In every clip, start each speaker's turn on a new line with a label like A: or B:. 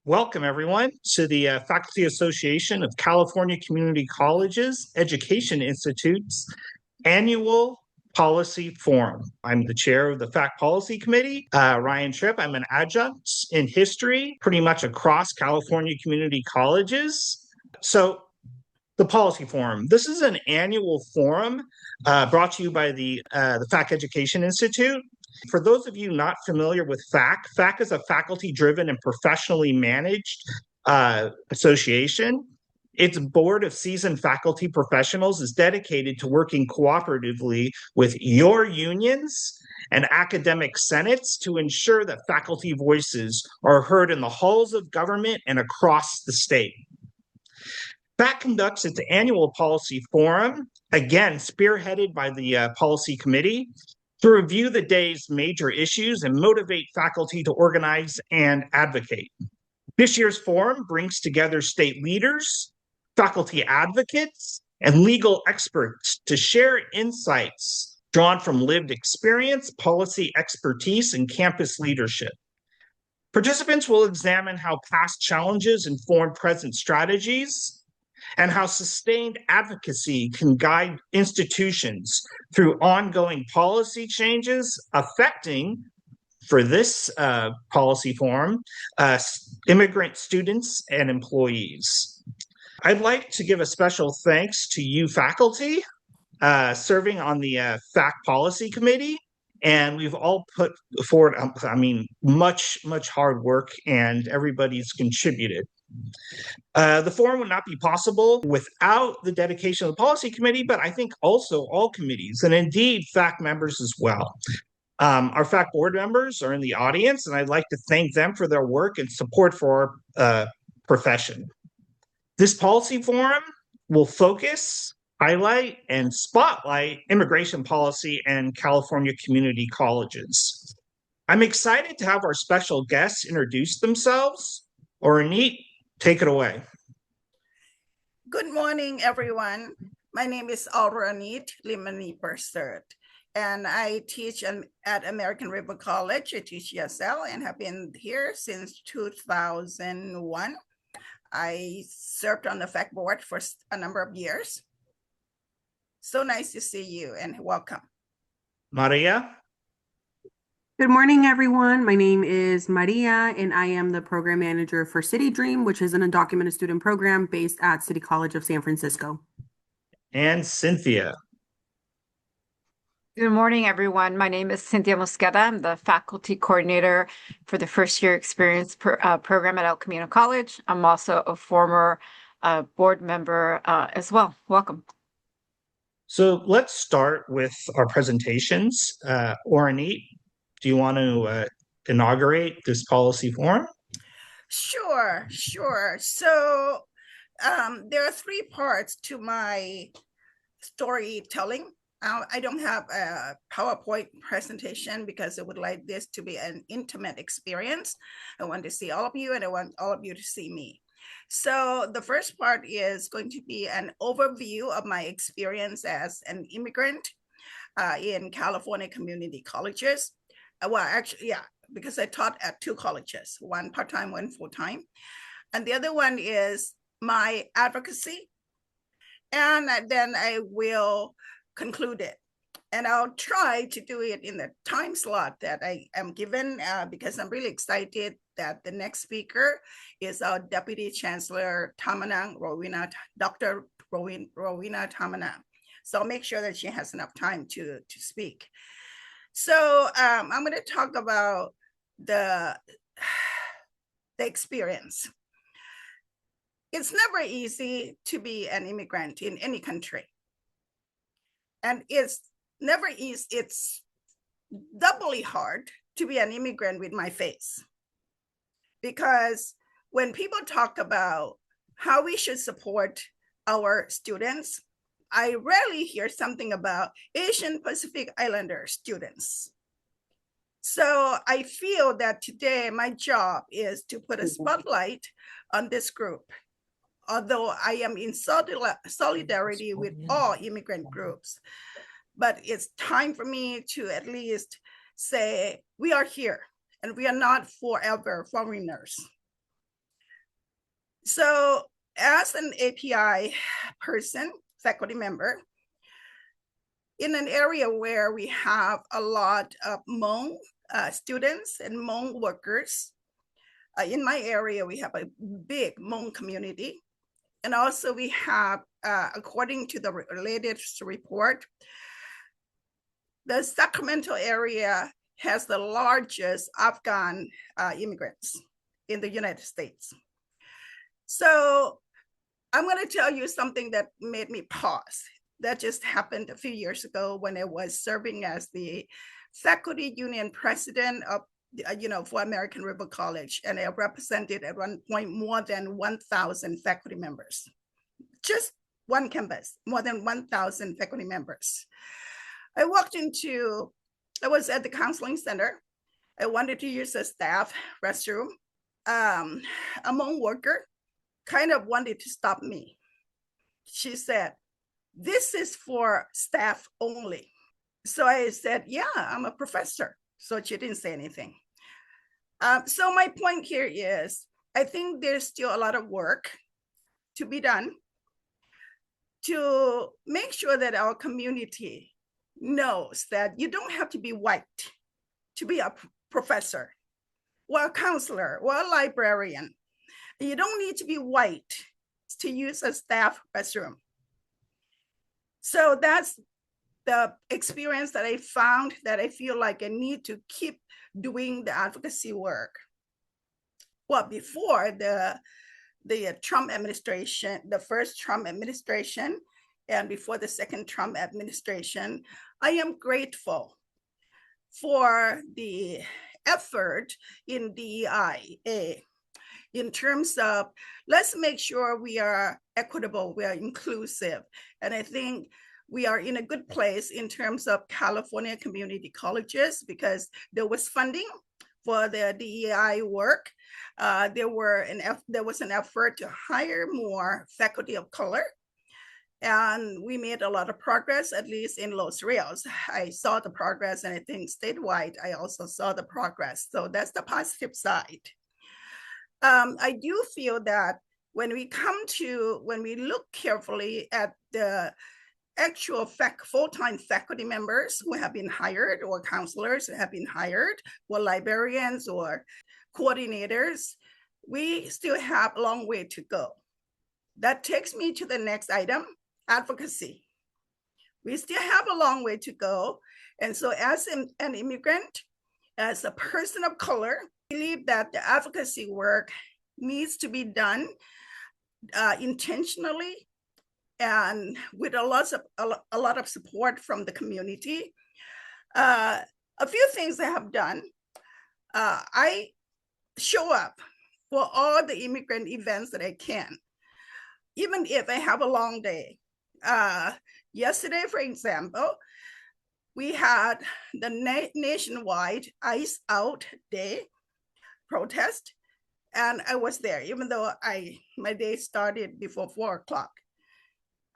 A: Welcome, everyone, to the Faculty Association of California Community Colleges Education Institute's annual policy forum. I'm the chair of the FACCC Policy Committee, Ryan Tripp. I'm an adjunct in history, pretty much across California community colleges. So the Policy Forum. This is an annual forum brought to you by the FACCC Education Institute. For those of you not familiar with FACCC is a faculty-driven and professionally managed association. Its board of seasoned faculty professionals is dedicated to working cooperatively with your unions and academic senates to ensure that faculty voices are heard in the halls of government and across the state. FACCC conducts its annual policy forum, again spearheaded by the Policy Committee, to review the day's major issues and motivate faculty to organize and advocate. This year's forum brings together state leaders, faculty advocates, and legal experts to share insights drawn from lived experience, policy expertise, and campus leadership. Participants will examine how past challenges inform present strategies, and how sustained advocacy can guide institutions through ongoing policy changes affecting, for this policy forum, immigrant students and employees. I'd like to give a special thanks to you faculty serving on the FACCC Policy Committee. And we've all put forward, much hard work, and everybody's contributed. The forum would not be possible without the dedication of the Policy Committee, but I think also all committees, and indeed FACCC members as well. Our FACCC board members are in the audience, and I'd like to thank them for their work and support for our profession. This policy forum will focus, highlight, and spotlight immigration policy and California community colleges. I'm excited to have our special guests introduce themselves. Oranit, take it away.
B: Good morning, everyone. My name is Oranit Limani Persert, and I teach at American River College. I teach ESL and have been here since 2001. I served on the FACCC board for a number of years. So nice to see you and welcome.
A: Maria?
C: Good morning, everyone. My name is Maria, and I am the program manager for City Dream, which is an undocumented student program based at City College of San Francisco.
A: And Cynthia.
D: Good morning, everyone. My name is Cynthia Mosqueda. I'm the faculty coordinator for the first year experience program at El Camino College. I'm also a former board member as well. Welcome.
A: So let's start with our presentations. Oranit, do you want to inaugurate this policy forum?
B: Sure. So there are three parts to my storytelling. I don't have a PowerPoint presentation because I would like this to be an intimate experience. I want to see all of you, and I want all of you to see me. So the first part is going to be an overview of my experience as an immigrant in California community colleges. Well, actually, yeah, because I taught at two colleges, one part-time, one full-time. And the other one is my advocacy. And then I will conclude it. And I'll try to do it in the time slot that I am given because I'm really excited that the next speaker is our Deputy Chancellor Tomaneng, Rowena, Dr. Rowena Tomaneng. So I'll make sure that she has enough time to speak. So I'm going to talk about the experience. It's never easy to be an immigrant in any country. And it's never easy, it's doubly hard to be an immigrant with my face. Because when people talk about how we should support our students, I rarely hear something about Asian Pacific Islander students. So I feel that today my job is to put a spotlight on this group, although I am in solidarity with all immigrant groups. But it's time for me to at least say, we are here and we are not forever foreigners. So as an API person, faculty member, in an area where we have a lot of Hmong students and Hmong workers, in my area, we have a big Hmong community. And also we have, according to the latest report, the Sacramento area has the largest Afghan immigrants in the United States. So I'm going to tell you something that made me pause. That just happened a few years ago when I was serving as the faculty union president of, for American River College, and I represented at one point more than 1,000 faculty members. Just one campus, more than 1,000 faculty members. I was at the counseling center. I wanted to use a staff restroom. A Hmong worker kind of wanted to stop me. She said, "This is for staff only." So I said, "Yeah, I'm a professor." So she didn't say anything. So my point here is, I think there's still a lot of work to be done to make sure that our community knows that you don't have to be white to be a professor or a counselor or a librarian. You don't need to be white to use a staff restroom. So that's the experience that I found, that I feel like I need to keep doing the advocacy work. Well, before the Trump administration, the first Trump administration, and before the second Trump administration, I am grateful for the effort in DEI in terms of, let's make sure we are equitable, we are inclusive. And I think we are in a good place in terms of California community colleges, because there was funding for the DEI work. There was an effort to hire more faculty of color. And we made a lot of progress, at least in Los Rios. I saw the progress, and I think statewide, I also saw the progress. So that's the positive side. I do feel that when we look carefully at the actual full-time faculty members who have been hired, or counselors who have been hired, or librarians or coordinators, we still have a long way to go. That takes me to the next item, advocacy. We still have a long way to go. And so as an immigrant, as a person of color, I believe that the advocacy work needs to be done intentionally and with a lot of support from the community. A few things I have done. I show up for all the immigrant events that I can, even if I have a long day. Yesterday, for example, we had the nationwide Ice Out Day protest, and I was there, even though my day started before 4 o'clock.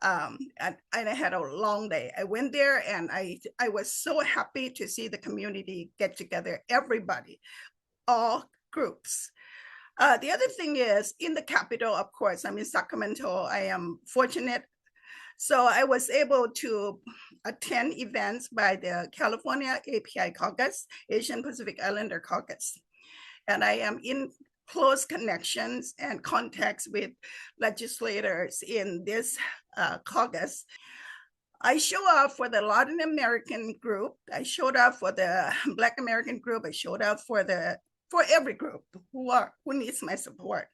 B: And I had a long day. I went there, and I was so happy to see the community get together, everybody, all groups. The other thing is, in the capital, of course, I'm in Sacramento. I am fortunate. So I was able to attend events by the California API Caucus, Asian Pacific Islander Caucus. And I am in close connections and contacts with legislators in this caucus. I show up for the Latin American group. I showed up for the Black American group. I showed up for every group who needs my support.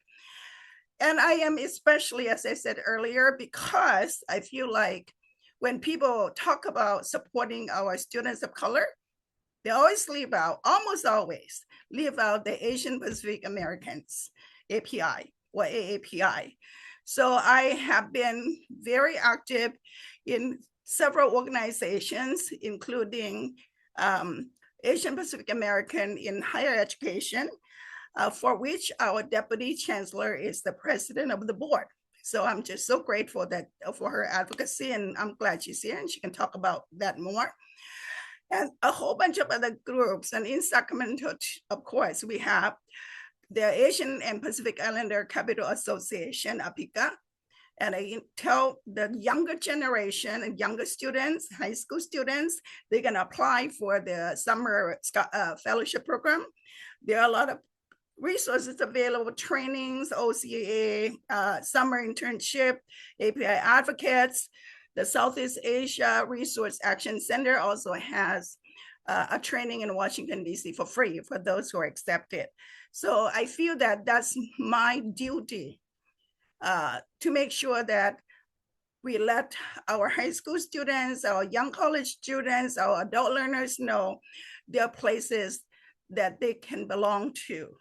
B: And I am especially, as I said earlier, because I feel like when people talk about supporting our students of color, they always almost always leave out the Asian Pacific Americans, API or AAPI. So I have been very active in several organizations, including Asian Pacific American in higher education, for which our Deputy Chancellor is the president of the board. So I'm just so grateful for her advocacy, and I'm glad she's here and she can talk about that more. And a whole bunch of other groups. And in Sacramento, of course, we have the Asian and Pacific Islander Capital Association, APICA, and I tell the younger generation and younger students, high school students, they can apply for the summer fellowship program. There are a lot of resources available, trainings, OCA, summer internship, API advocates. The Southeast Asia Resource Action Center also has a training in Washington, D.C. for free for those who are accepted. So I feel that that's my duty to make sure that we let our high school students, our young college students, our adult learners know there are places that they can belong to.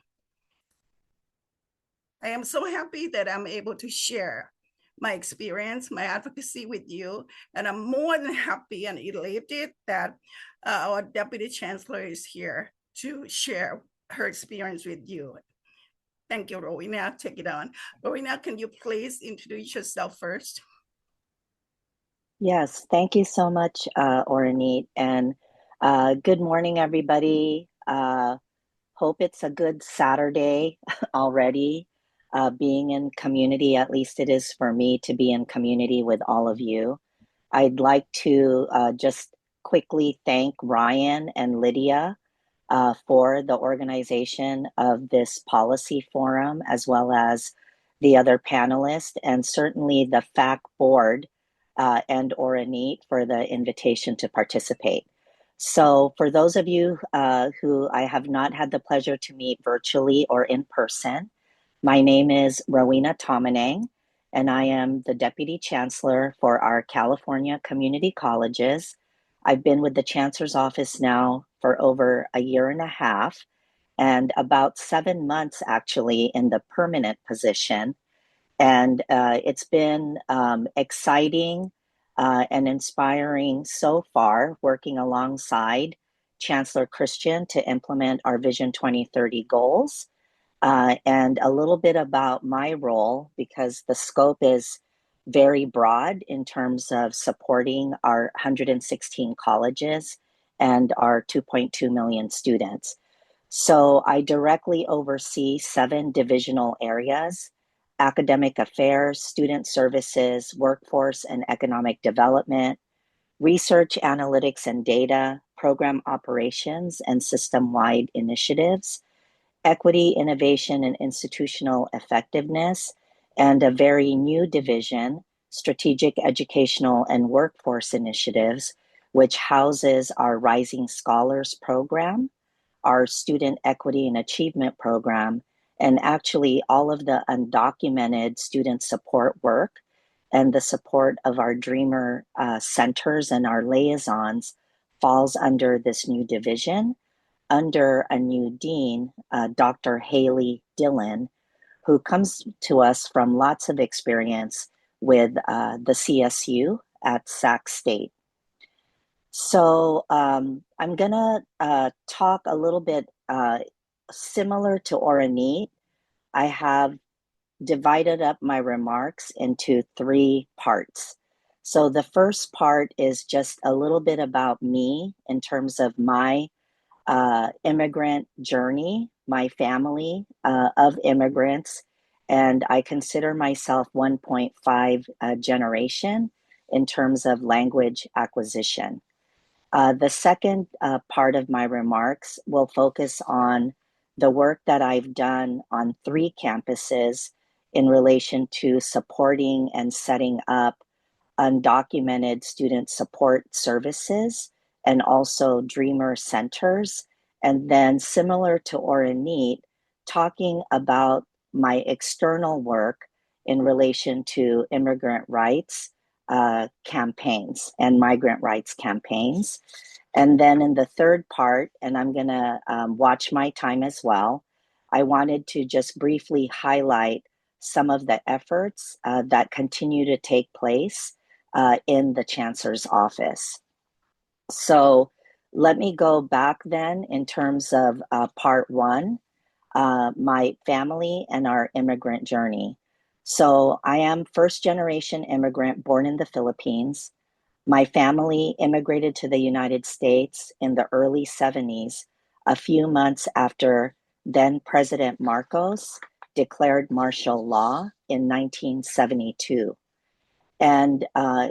B: I am so happy that I'm able to share my experience, my advocacy with you, and I'm more than happy and elated that our Deputy Chancellor is here to share her experience with you. Thank you, Rowena. Take it on. Rowena, can you please introduce yourself first?
E: Yes, thank you so much, Oranit, and good morning, everybody. Hope it's a good Saturday already. Being in community, at least it is for me to be in community with all of you. I'd like to just quickly thank Ryan and Lydia for the organization of this policy forum, as well as the other panelists, and certainly the FAC board and Oranit for the invitation to participate. So for those of you who I have not had the pleasure to meet virtually or in person, my name is Rowena Tomaneng, and I am the Deputy Chancellor for our California Community Colleges. I've been with the Chancellor's office now for over a year and a half, and about 7 months actually in the permanent position. And it's been exciting and inspiring so far, working alongside Chancellor Christian to implement our Vision 2030 goals. And a little bit about my role, because the scope is very broad in terms of supporting our 116 colleges and our 2.2 million students. So I directly oversee 7 divisional areas: academic affairs, student services, workforce and economic development, research, analytics and data, program operations and system-wide initiatives, equity, innovation, and institutional effectiveness, and a very new division, strategic educational and workforce initiatives, which houses our Rising Scholars program, our Student Equity and Achievement program, and actually all of the undocumented student support work and the support of our Dreamer centers and our liaisons falls under this new division, under a new dean, Dr. Haley Dillon, who comes to us from lots of experience with the CSU at Sac State. So I'm gonna talk a little bit similar to Oranit. I have divided up my remarks into 3 parts. So the first part is just a little bit about me in terms of my immigrant journey, my family of immigrants, and I consider myself 1.5 generation in terms of language acquisition. The second part of my remarks will focus on the work that I've done on 3 campuses in relation to supporting and setting up undocumented student support services and also Dreamer centers. And then similar to Oranit, talking about my external work in relation to immigrant rights campaigns and migrant rights campaigns. And then in the third part, and I'm gonna watch my time as well, I wanted to just briefly highlight some of the efforts that continue to take place in the Chancellor's office. So let me go back then in terms of part 1, my family and our immigrant journey. So I am first generation immigrant born in the Philippines. My family immigrated to the United States in the early 70s, a few months after then President Marcos declared martial law in 1972. And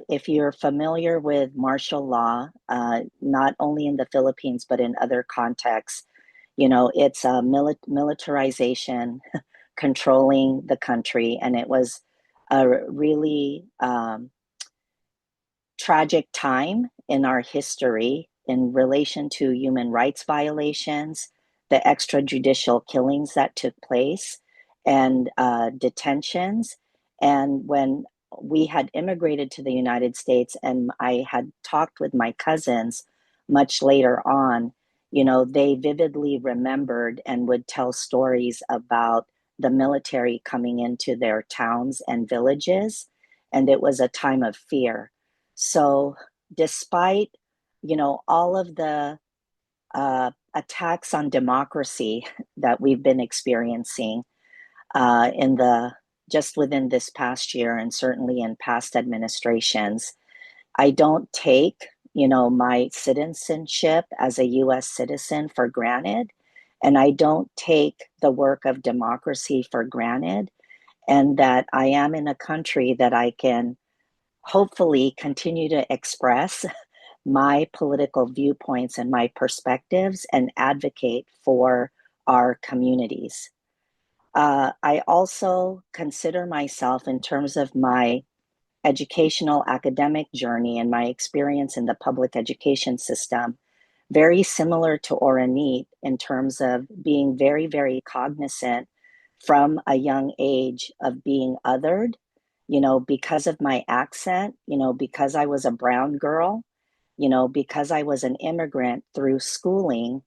E: if you're familiar with martial law, not only in the Philippines, but in other contexts, you know, it's a militarization controlling the country. And it was a really tragic time in our history in relation to human rights violations, the extrajudicial killings that took place, and detentions. And when we had immigrated to the United States and I had talked with my cousins much later on, you know, they vividly remembered and would tell stories about the military coming into their towns and villages. And it was a time of fear. So despite, you know, all of the attacks on democracy that we've been experiencing in the just within this past year and certainly in past administrations, I don't take, you know, my citizenship as a US citizen for granted. And I don't take the work of democracy for granted. And that I am in a country that I can hopefully continue to express my political viewpoints and my perspectives and advocate for our communities. I also consider myself, in terms of my educational academic journey and my experience in the public education system, very similar to Oranit in terms of being very, very cognizant from a young age of being othered, you know, because of my accent, you know, because I was a brown girl, you know, because I was an immigrant through schooling.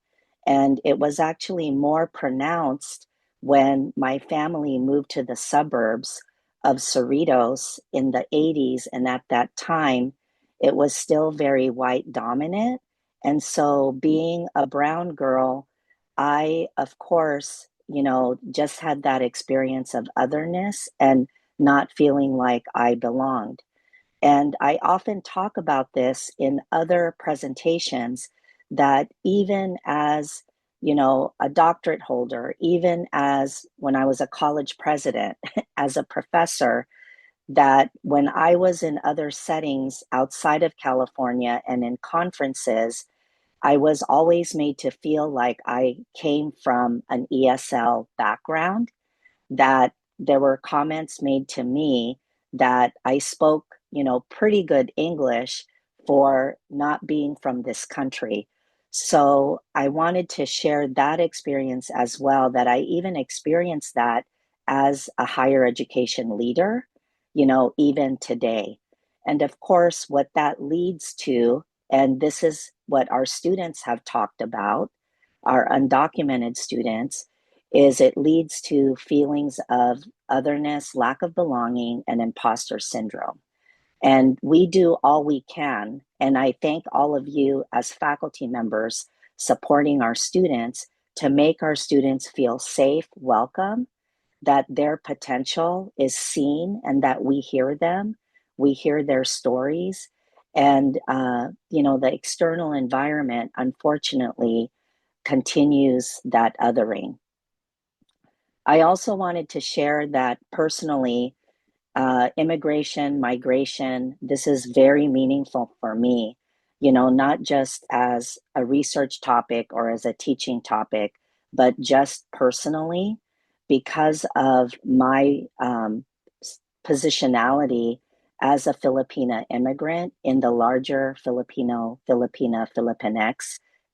E: And it was actually more pronounced when my family moved to the suburbs of Cerritos in the 80s. And at that time, it was still very white dominant. And so being a brown girl, I, of course, you know, just had that experience of otherness and not feeling like I belonged. And I often talk about this in other presentations that even as, you know, a doctorate holder, even as when I was a college president, as a professor, that when I was in other settings outside of California and in conferences, I was always made to feel like I came from an ESL background, that there were comments made to me that I spoke, you know, pretty good English for not being from this country. So I wanted to share that experience as well, that I even experienced that as a higher education leader, you know, even today. And of course, what that leads to, and this is what our students have talked about, our undocumented students, is it leads to feelings of otherness, lack of belonging, and imposter syndrome. And we do all we can. And I thank all of you as faculty members supporting our students to make our students feel safe, welcome, that their potential is seen and that we hear them, we hear their stories. And, you know, the external environment, unfortunately, continues that othering. I also wanted to share that personally, immigration, migration, this is very meaningful for me, you know, not just as a research topic or as a teaching topic, but just personally because of my positionality as a Filipina immigrant in the larger Filipinx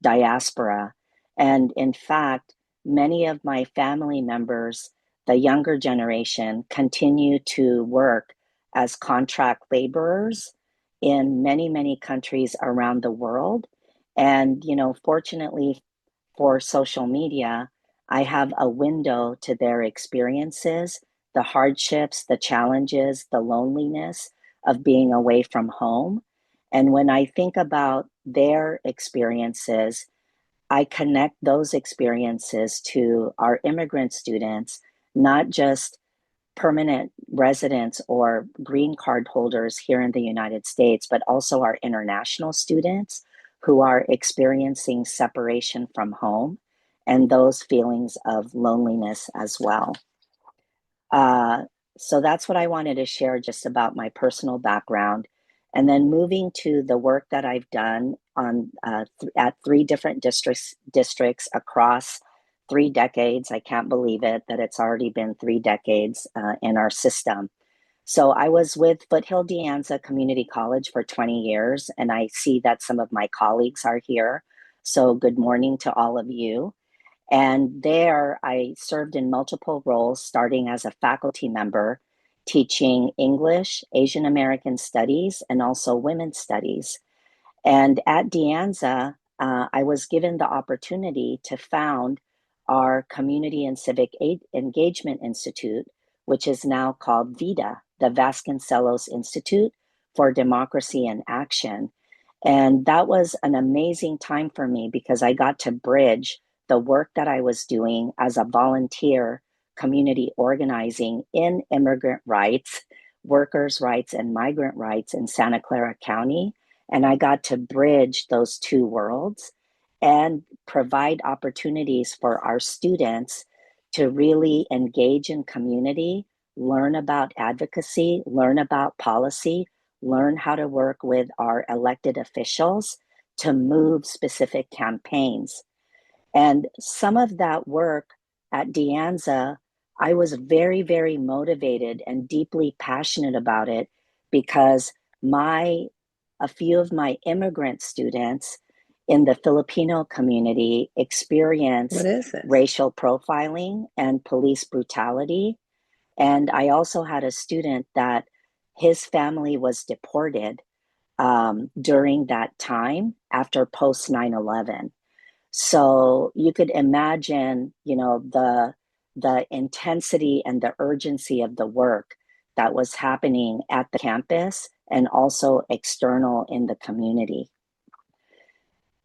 E: diaspora. And in fact, many of my family members, the younger generation, continue to work as contract laborers in many, many countries around the world. And, you know, fortunately for social media, I have a window to their experiences, the hardships, the challenges, the loneliness of being away from home. And when I think about their experiences, I connect those experiences to our immigrant students, not just permanent residents or green card holders here in the United States, but also our international students who are experiencing separation from home and those feelings of loneliness as well. So that's what I wanted to share just about my personal background. And then moving to the work that I've done on at 3 different districts across 3 decades. I can't believe it that it's already been 3 decades in our system. So I was with Foothill De Anza Community College for 20 years, and I see that some of my colleagues are here. So good morning to all of you. And there I served in multiple roles, starting as a faculty member, teaching English, Asian American studies, and also women's studies. And at De Anza, I was given the opportunity to found our Community and Civic Engagement Institute, which is now called VITA, the Vasconcelos Institute for Democracy and Action. And that was an amazing time for me because I got to bridge the work that I was doing as a volunteer community organizing in immigrant rights, workers' rights, and migrant rights in Santa Clara County. And I got to bridge those 2 worlds and provide opportunities for our students to really engage in community, learn about advocacy, learn about policy, learn how to work with our elected officials to move specific campaigns. And some of that work at De Anza, I was very, very motivated and deeply passionate about it because a few of my immigrant students in the Filipino community experienced racial profiling and police brutality. And I also had a student that his family was deported during that time after post 9/11. So you could imagine, the intensity and the urgency of the work that was happening at the campus and also external in the community.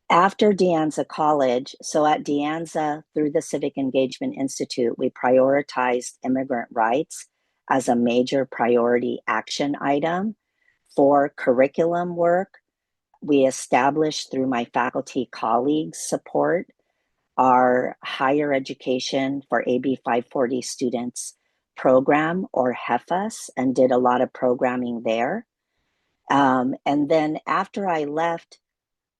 E: After De Anza College, so at De Anza, through the Civic Engagement Institute, we prioritized immigrant rights as a major priority action item for curriculum work. We established through my faculty colleagues' support our Higher Education for AB 540 Students program, or HEFAS, and did a lot of programming there. And then after I left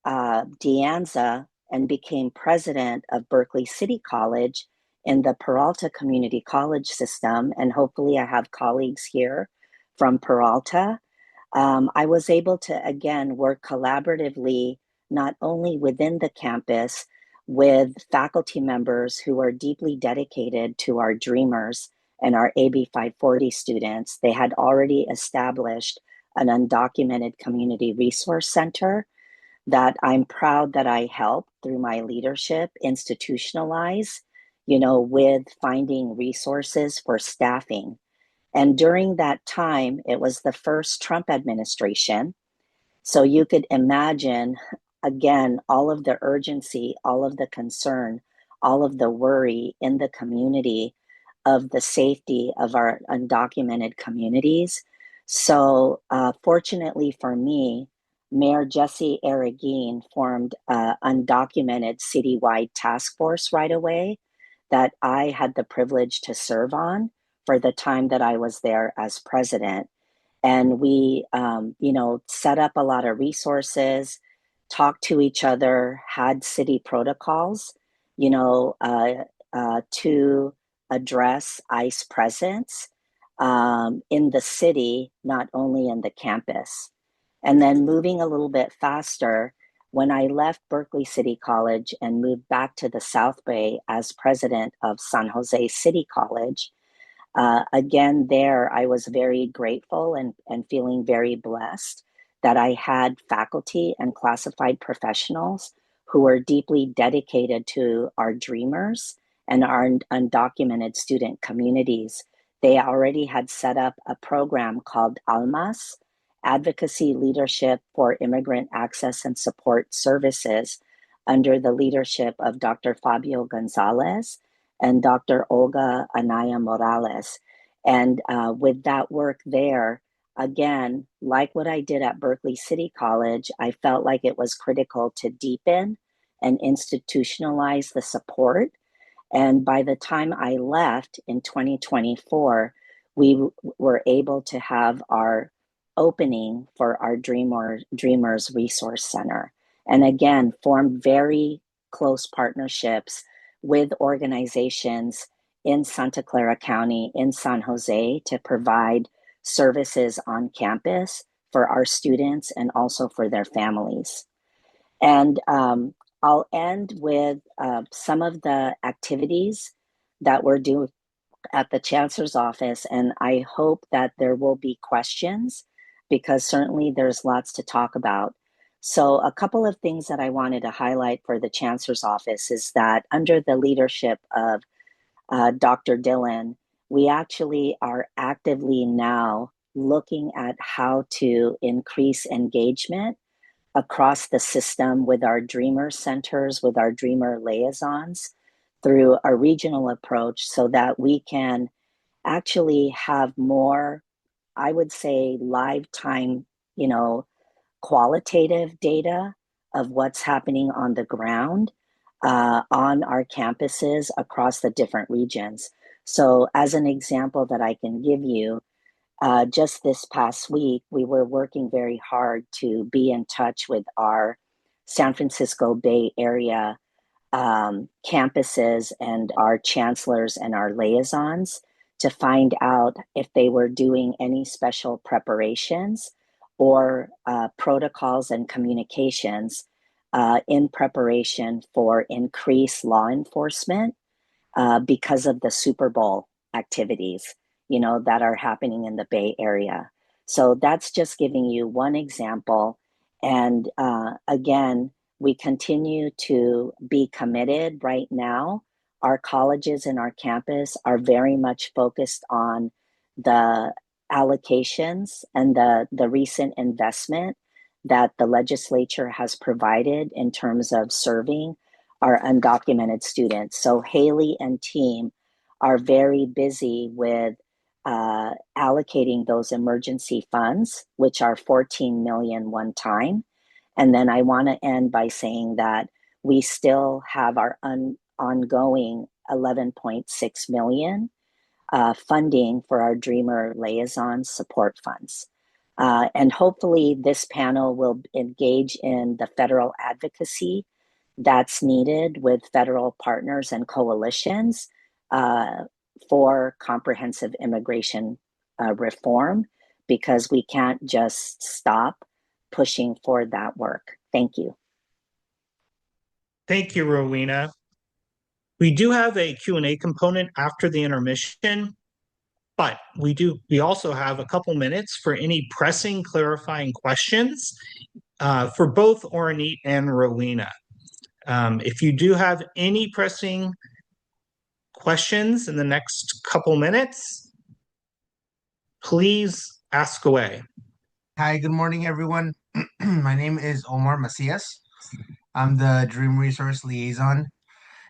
E: De Anza and became president of Berkeley City College in the Peralta Community College system, and hopefully I have colleagues here from Peralta, I was able to, again, work collaboratively, not only within the campus, with faculty members who are deeply dedicated to our Dreamers and our AB 540 students. They had already established an undocumented community resource center that I'm proud that I helped through my leadership institutionalize, with finding resources for staffing. And during that time, it was the first Trump administration. So you could imagine, again, all of the urgency, all of the concern, all of the worry in the community of the safety of our undocumented communities. So fortunately for me, Mayor Jesse Arreguin formed an undocumented citywide task force right away that I had the privilege to serve on for the time that I was there as president. And we, set up a lot of resources, talked to each other, had city protocols, to address ICE presence in the city, not only in the campus. And then moving a little bit faster, when I left Berkeley City College and moved back to the South Bay as president of San Jose City College, again, there I was very grateful and feeling very blessed that I had faculty and classified professionals who were deeply dedicated to our Dreamers and our undocumented student communities. They already had set up a program called ALMAS, Advocacy Leadership for Immigrant Access and Support Services, under the leadership of Dr. Fabio Gonzalez and Dr. Olga Anaya Morales. And with that work there, again, like what I did at Berkeley City College, I felt like it was critical to deepen and institutionalize the support. And by the time I left in 2024, we were able to have our opening for our Dreamers Resource Center. And again, formed very close partnerships with organizations in Santa Clara County, in San Jose, to provide services on campus for our students and also for their families. And I'll end with some of the activities that we're doing at the Chancellor's office, and I hope that there will be questions, because certainly there's lots to talk about. So a couple of things that I wanted to highlight for the Chancellor's office is that under the leadership of Dr. Dillon, we actually are actively now looking at how to increase engagement across the system with our Dreamer centers, with our Dreamer liaisons, through a regional approach, so that we can actually have more, I would say, lifetime, qualitative data of what's happening on the ground on our campuses across the different regions. So as an example that I can give you, just this past week, we were working very hard to be in touch with our San Francisco Bay Area campuses and our chancellors and our liaisons to find out if they were doing any special preparations or protocols and communications in preparation for increased law enforcement because of the Super Bowl activities, that are happening in the Bay Area. So that's just giving you one example. And again, we continue to be committed right now. Our colleges and our campus are very much focused on the allocations and the recent investment that the legislature has provided in terms of serving our undocumented students. So Haley and team are very busy with allocating those emergency funds, which are 14 million one time. And then I want to end by saying that we still have our ongoing 11.6 million funding for our Dreamer Liaison support funds. And hopefully this panel will engage in the federal advocacy that's needed with federal partners and coalitions for comprehensive immigration reform, because we can't just stop pushing for that work. Thank you.
A: Thank you, Rowena. We do have a Q&A component after the intermission, but we also have a couple minutes for any pressing clarifying questions for both Ornit and Rowena. If you do have any pressing questions in the next couple minutes, please ask away.
F: Hi, good morning, everyone. My name is Omar Macias. I'm the Dream Resource Liaison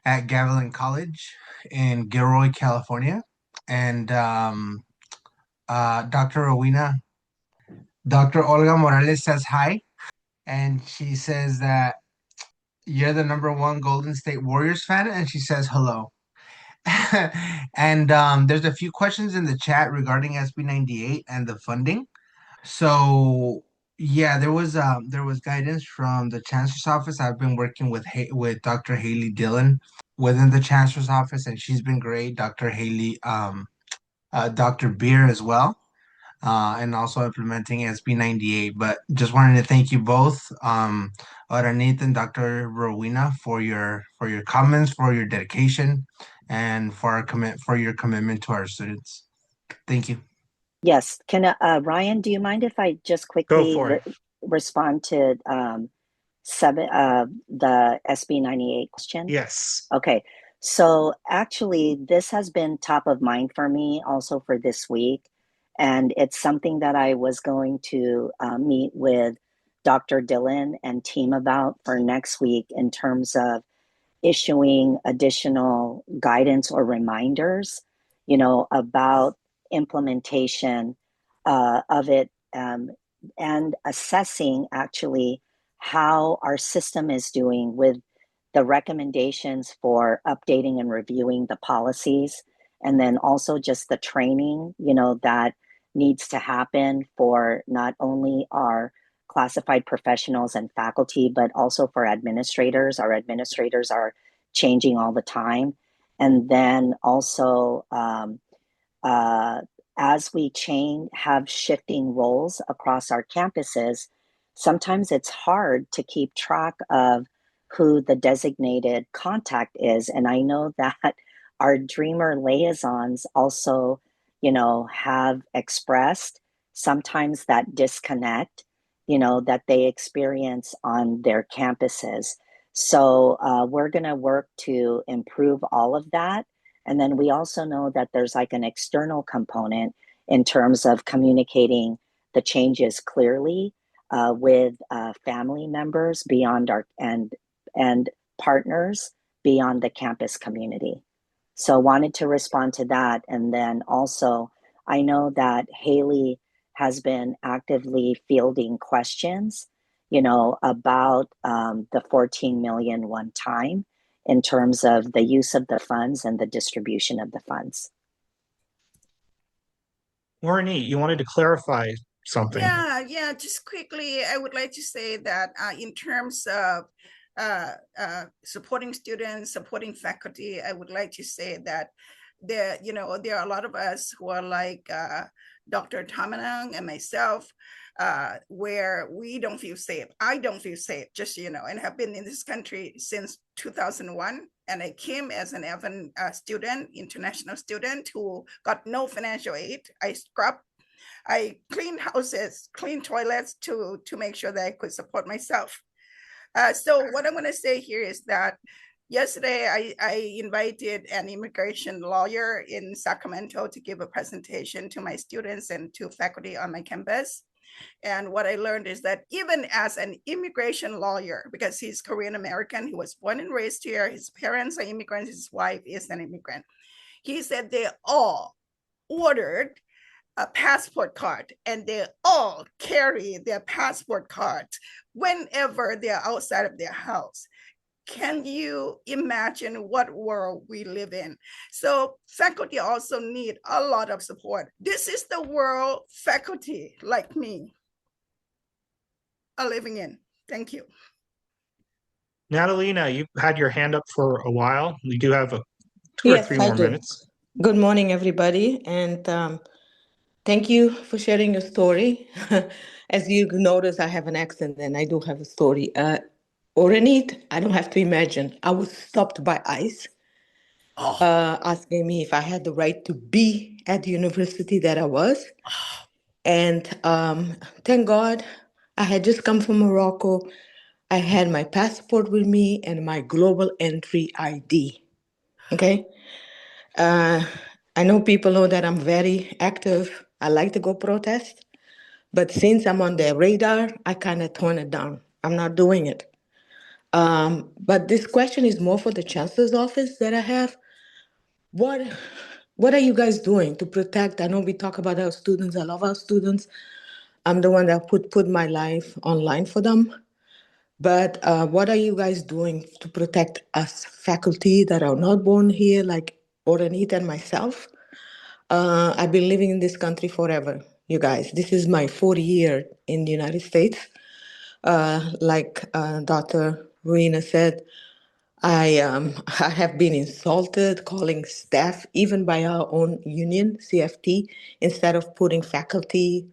F: at Gavilan College in Gilroy, California. And Dr. Rowena, Dr. Olga Morales says hi. And she says that you're the #1 Golden State Warriors fan, and she says hello. And there's a few questions in the chat regarding SB 98 and the funding. So yeah, there was guidance from the Chancellor's office. I've been working with Dr. Haley Dillon within the Chancellor's office, and she's been great. Dr. Haley, Dr. Beer as well, and also implementing SB 98. But just wanted to thank you both, Aranit and Dr. Rowena, for your comments, for your dedication, and for your commitment to our students. Thank you.
E: Yes. Can Ryan, do you mind if I just quickly respond to the SB 98 question?
A: Yes.
E: Okay. So actually, this has been top of mind for me also for this week. And it's something that I was going to meet with Dr. Dillon and team about for next week in terms of issuing additional guidance or reminders, about implementation of it, and assessing actually how our system is doing with the recommendations for updating and reviewing the policies, and then also just the training, that needs to happen for not only our classified professionals and faculty, but also for administrators. Our administrators are changing all the time. And then also, as we have shifting roles across our campuses, sometimes it's hard to keep track of who the designated contact is. And I know that our Dreamer liaisons also, have expressed sometimes that disconnect, that they experience on their campuses. So we're going to work to improve all of that. And then we also know that there's like an external component in terms of communicating the changes clearly with family members beyond and partners beyond the campus community. So wanted to respond to that. And then also, I know that Haley has been actively fielding questions, about the 14 million one time in terms of the use of the funds and the distribution of the funds.
A: Orny, you wanted to clarify something.
B: Yeah, just quickly, I would like to say that in terms of supporting students, supporting faculty, I would like to say that there are a lot of us who are like Dr. Tomaneng and myself, where we don't feel safe. I don't feel safe, just, and have been in this country since 2001. And I came as an Evan student, international student, who got no financial aid. I scrubbed, I cleaned houses, cleaned toilets to make sure that I could support myself. So what I'm going to say here is that yesterday I invited an immigration lawyer in Sacramento to give a presentation to my students and to faculty on my campus. And what I learned is that even as an immigration lawyer, because he's Korean American, he was born and raised here, his parents are immigrants, his wife is an immigrant. He said they all ordered a passport card and they all carry their passport cards whenever they're outside of their house. Can you imagine what world we live in? So faculty also need a lot of support. This is the world faculty like me are living in. Thank you.
A: Natalina, you had your hand up for a while. We do have two or three more minutes.
G: Good morning, everybody. And thank you for sharing your story. As you notice, I have an accent and I do have a story. Orenit, I don't have to imagine. I was stopped by ICE asking me if I had the right to be at the university that I was. And thank God, I had just come from Morocco. I had my passport with me and my global entry ID. Okay? I know people know that I'm very active. I like to go protest. But since I'm on their radar, I kind of tone it down. I'm not doing it. But this question is more for the Chancellor's office that I have. What are you guys doing to protect? I know we talk about our students. I love our students. I'm the one that put my life online for them. But what are you guys doing to protect us faculty that are not born here, like Orenit and myself? I've been living in this country forever, you guys. This is my 4th year in the United States. Like Dr. Rowena said, I have been insulted, calling staff, even by our own union, CFT, instead of putting faculty,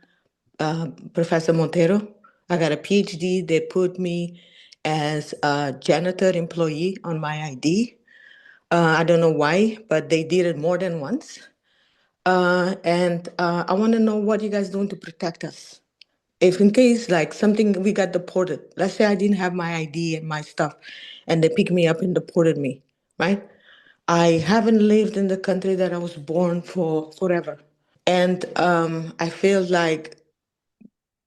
G: Professor Montero. I got a PhD. They put me as a janitor employee on my ID. I don't know why, but they did it more than once. And I want to know what you guys doing to protect us. If in case like something, we got deported. Let's say I didn't have my ID and my stuff and they picked me up and deported me, right? I haven't lived in the country that I was born for forever. And I feel like,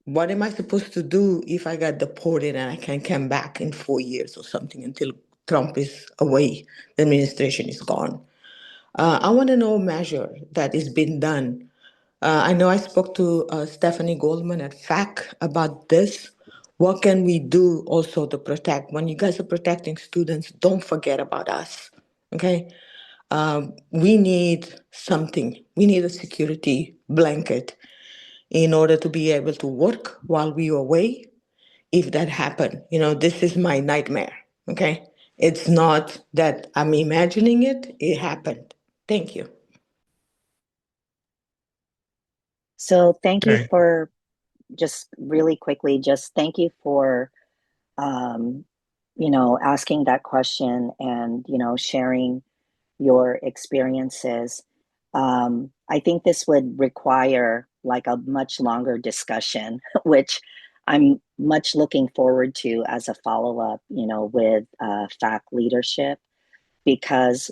G: what am I supposed to do if I got deported and I can come back in 4 years or something until Trump is away, the administration is gone? I want to know a measure that is being done. I know I spoke to Stephanie Goldman at FACCC about this. What can we do also to protect? When you guys are protecting students, don't forget about us, okay? We need something. We need a security blanket in order to be able to work while we are away. If that happened, this is my nightmare, okay? It's not that I'm imagining it, it happened. Thank you.
E: So thank you
A: Okay.
E: for just really quickly, just thank you for, asking that question and, sharing your experiences. I think this would require like a much longer discussion, which I'm much looking forward to as a follow-up, with FACC leadership, because,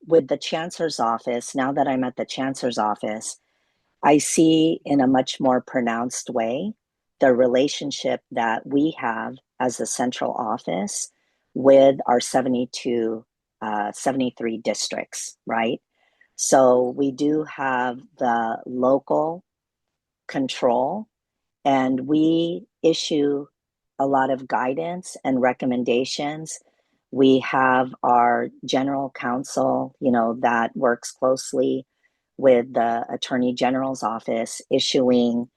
E: with the Chancellor's office, now that I'm at the Chancellor's office, I see in a much more pronounced way the relationship that we have as the central office with our 73 districts, right? So we do have the local control, and we issue a lot of guidance and recommendations. We have our general counsel, that works closely with the Attorney General's office, issuing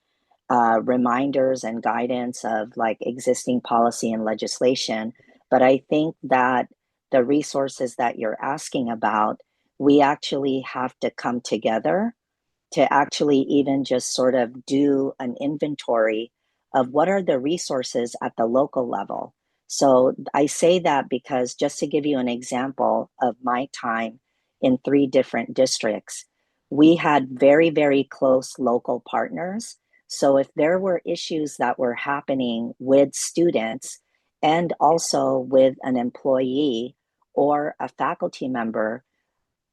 E: reminders and guidance of like existing policy and legislation. But I think that the resources that you're asking about, we actually have to come together to actually even just sort of do an inventory of what are the resources at the local level. So I say that because, just to give you an example of my time in 3 different districts, we had very, very close local partners. So if there were issues that were happening with students and also with an employee or a faculty member,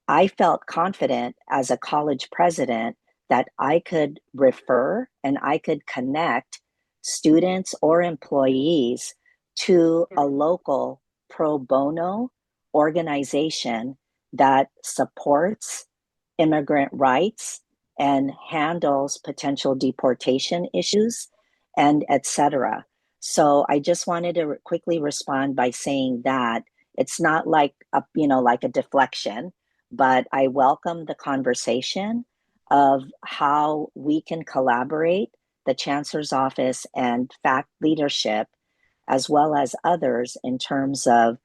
E: I felt confident as a college president that I could refer and I could connect students or employees to a local pro bono organization that supports immigrant rights and handles potential deportation issues and etc. So I just wanted to quickly respond by saying that it's not like a deflection, but I welcome the conversation of how we can collaborate, the Chancellor's office and FACC leadership, as well as others, in terms of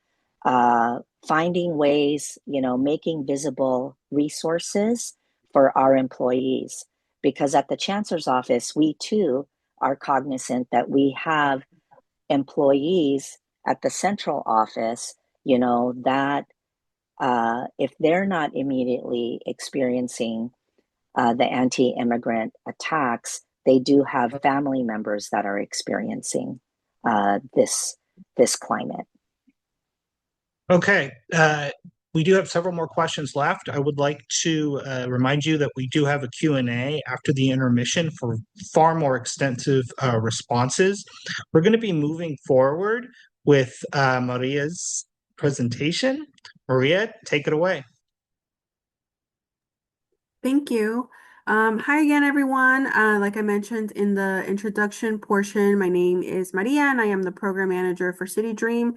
E: finding ways, making visible resources for our employees. Because at the Chancellor's office, we too are cognizant that we have employees at the central office, that if they're not immediately experiencing the anti-immigrant attacks, they do have family members that are experiencing this climate.
A: Okay. We do have several more questions left. I would like to remind you that we do have a Q&A after the intermission for far more extensive responses. We're going to be moving forward with Maria's presentation. Maria, take it away.
C: Thank you. Hi again, everyone. Like I mentioned in the introduction portion, my name is Maria, and I am the program manager for City Dream,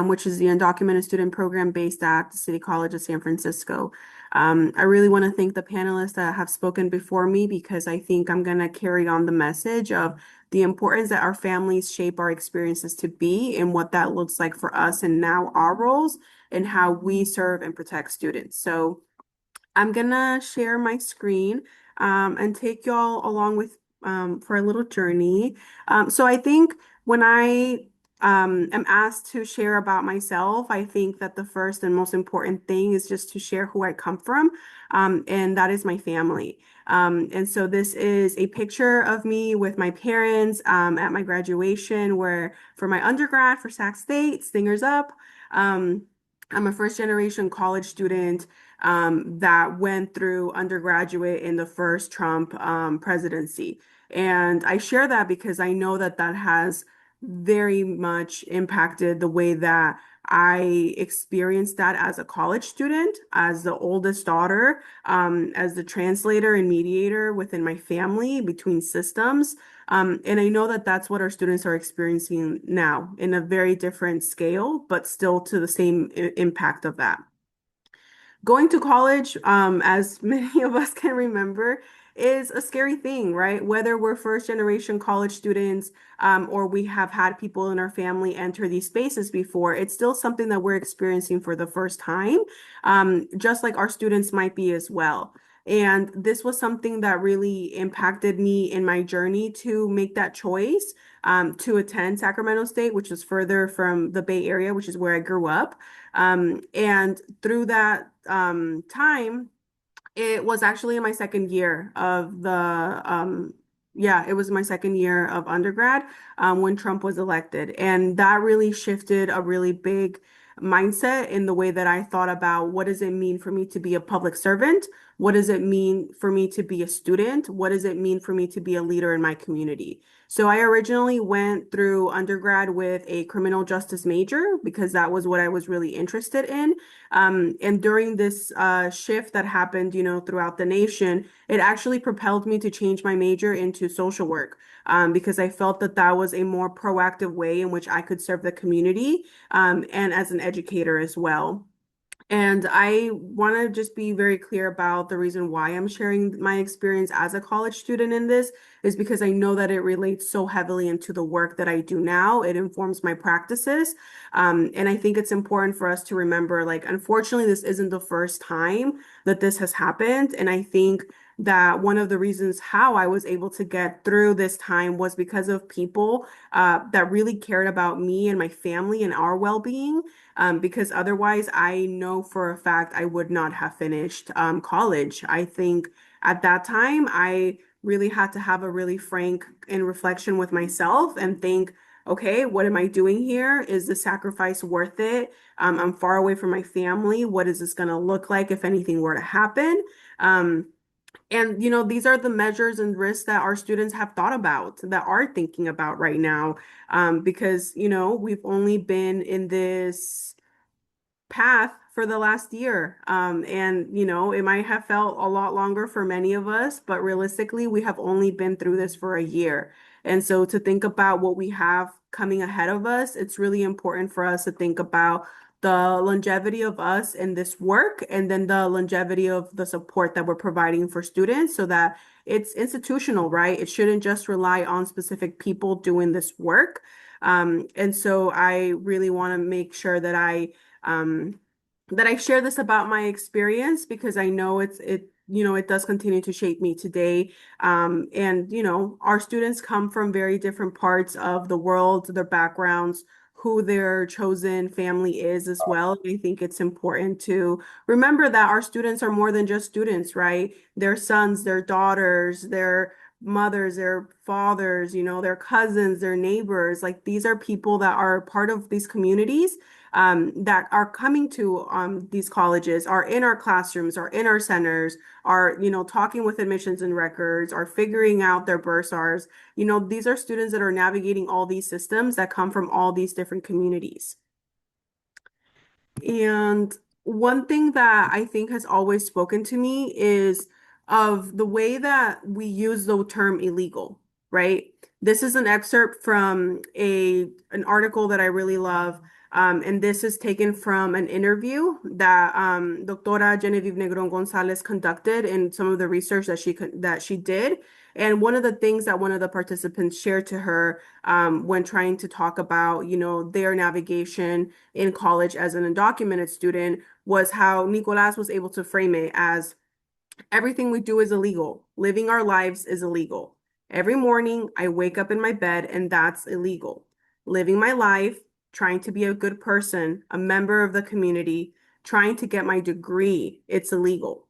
C: which is the undocumented student program based at the City College of San Francisco. I really want to thank the panelists that have spoken before me, because I think I'm going to carry on the message of the importance that our families shape our experiences to be, and what that looks like for us and now our roles and how we serve and protect students. So I'm gonna share my screen and take y'all along with for a little journey. So I think when I am asked to share about myself, I think that the first and most important thing is just to share who I come from, and that is my family. And so this is a picture of me with my parents at my graduation, where for my undergrad for Sac State, Stingers Up. I'm a first generation college student that went through undergraduate in the first Trump presidency. And I share that because I know that that has very much impacted the way that I experienced that as a college student, as the oldest daughter, as the translator and mediator within my family between systems. And I know that that's what our students are experiencing now in a very different scale, but still to the same impact of that. Going to college, as many of us can remember, is a scary thing, right? Whether we're first generation college students, or we have had people in our family enter these spaces before, it's still something that we're experiencing for the first time, just like our students might be as well. And this was something that really impacted me in my journey to make that choice, to attend Sacramento State, which is further from the Bay Area, which is where I grew up. And through that time, it was actually in my second year of it was my second year of undergrad, when Trump was elected. And that really shifted a really big mindset in the way that I thought about what does it mean for me to be a public servant? What does it mean for me to be a student? What does it mean for me to be a leader in my community? So I originally went through undergrad with a criminal justice major because that was what I was really interested in. And during this shift that happened, throughout the nation, it actually propelled me to change my major into social work, because I felt that that was a more proactive way in which I could serve the community, and as an educator as well. And I want to just be very clear about the reason why I'm sharing my experience as a college student in this is because I know that it relates so heavily into the work that I do now. It informs my practices. And I think it's important for us to remember, like, unfortunately, this isn't the first time that this has happened. And I think that one of the reasons how I was able to get through this time was because of people that really cared about me and my family and our well-being, because otherwise I know for a fact I would not have finished college. I think at that time I really had to have a really frank and reflection with myself and think, okay, what am I doing here? Is the sacrifice worth it? I'm far away from my family. What is this going to look like if anything were to happen? And these are the measures and risks that our students have thought about, that are thinking about right now, because we've only been in this path for the last year. And it might have felt a lot longer for many of us, but realistically, we have only been through this for a year. And so to think about what we have coming ahead of us, it's really important for us to think about the longevity of us in this work, and then the longevity of the support that we're providing for students so that it's institutional, right? It shouldn't just rely on specific people doing this work. And so I really want to make sure that I share this about my experience, because I know it does continue to shape me today. And our students come from very different parts of the world, their backgrounds, who their chosen family is as well. I think it's important to remember that our students are more than just students, right? Their sons, their daughters, their mothers, their fathers, their cousins, their neighbors. Like, these are people that are part of these communities, that are coming to these colleges, are in our classrooms, are in our centers, are talking with admissions and records, are figuring out their bursars. These are students that are navigating all these systems that come from all these different communities. And one thing that I think has always spoken to me is of the way that we use the term illegal, right? This is an excerpt from an article that I really love. And this is taken from an interview that Doctora Genevieve Negron Gonzalez conducted in some of the research that she did. And one of the things that one of the participants shared to her, when trying to talk about, their navigation in college as an undocumented student, was how Nicolás was able to frame it as, everything we do is illegal. Living our lives is illegal. Every morning I wake up in my bed and that's illegal. Living my life, trying to be a good person, a member of the community, trying to get my degree, it's illegal.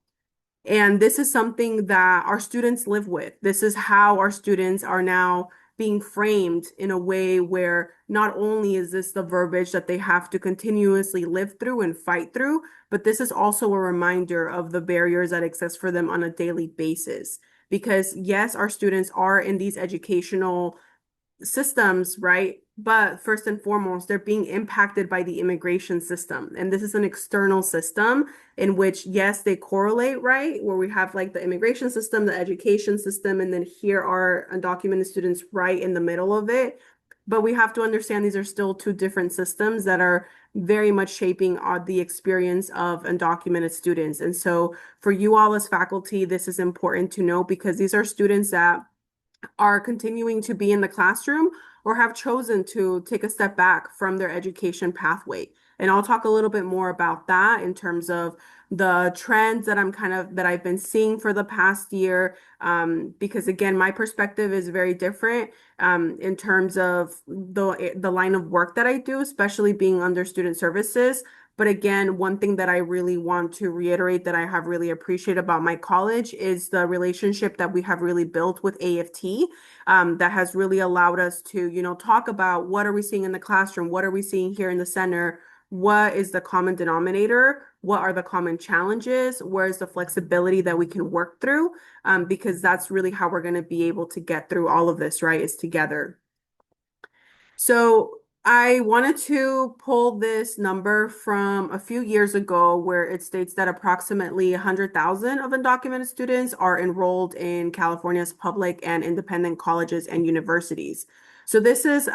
C: And this is something that our students live with. This is how our students are now being framed in a way where not only is this the verbiage that they have to continuously live through and fight through, but this is also a reminder of the barriers that exist for them on a daily basis. Because yes, our students are in these educational systems, right? But first and foremost, they're being impacted by the immigration system. And this is an external system in which, yes, they correlate, right? Where we have like the immigration system, the education system, and then here are undocumented students right in the middle of it. But we have to understand these are still two different systems that are very much shaping the experience of undocumented students. And so for you all as faculty, this is important to know because these are students that are continuing to be in the classroom or have chosen to take a step back from their education pathway. And I'll talk a little bit more about that in terms of the trends that I've been seeing for the past year. Because again, my perspective is very different in terms of the line of work that I do, especially being under student services. But again, one thing that I really want to reiterate that I have really appreciated about my college is the relationship that we have really built with AFT, that has really allowed us to, talk about what are we seeing in the classroom? What are we seeing here in the center? What is the common denominator? What are the common challenges? Where is the flexibility that we can work through? Because that's really how we're going to be able to get through all of this, right? Is together. So I wanted to pull this number from a few years ago where it states that approximately 100,000 of undocumented students are enrolled in California's public and independent colleges and universities. So this is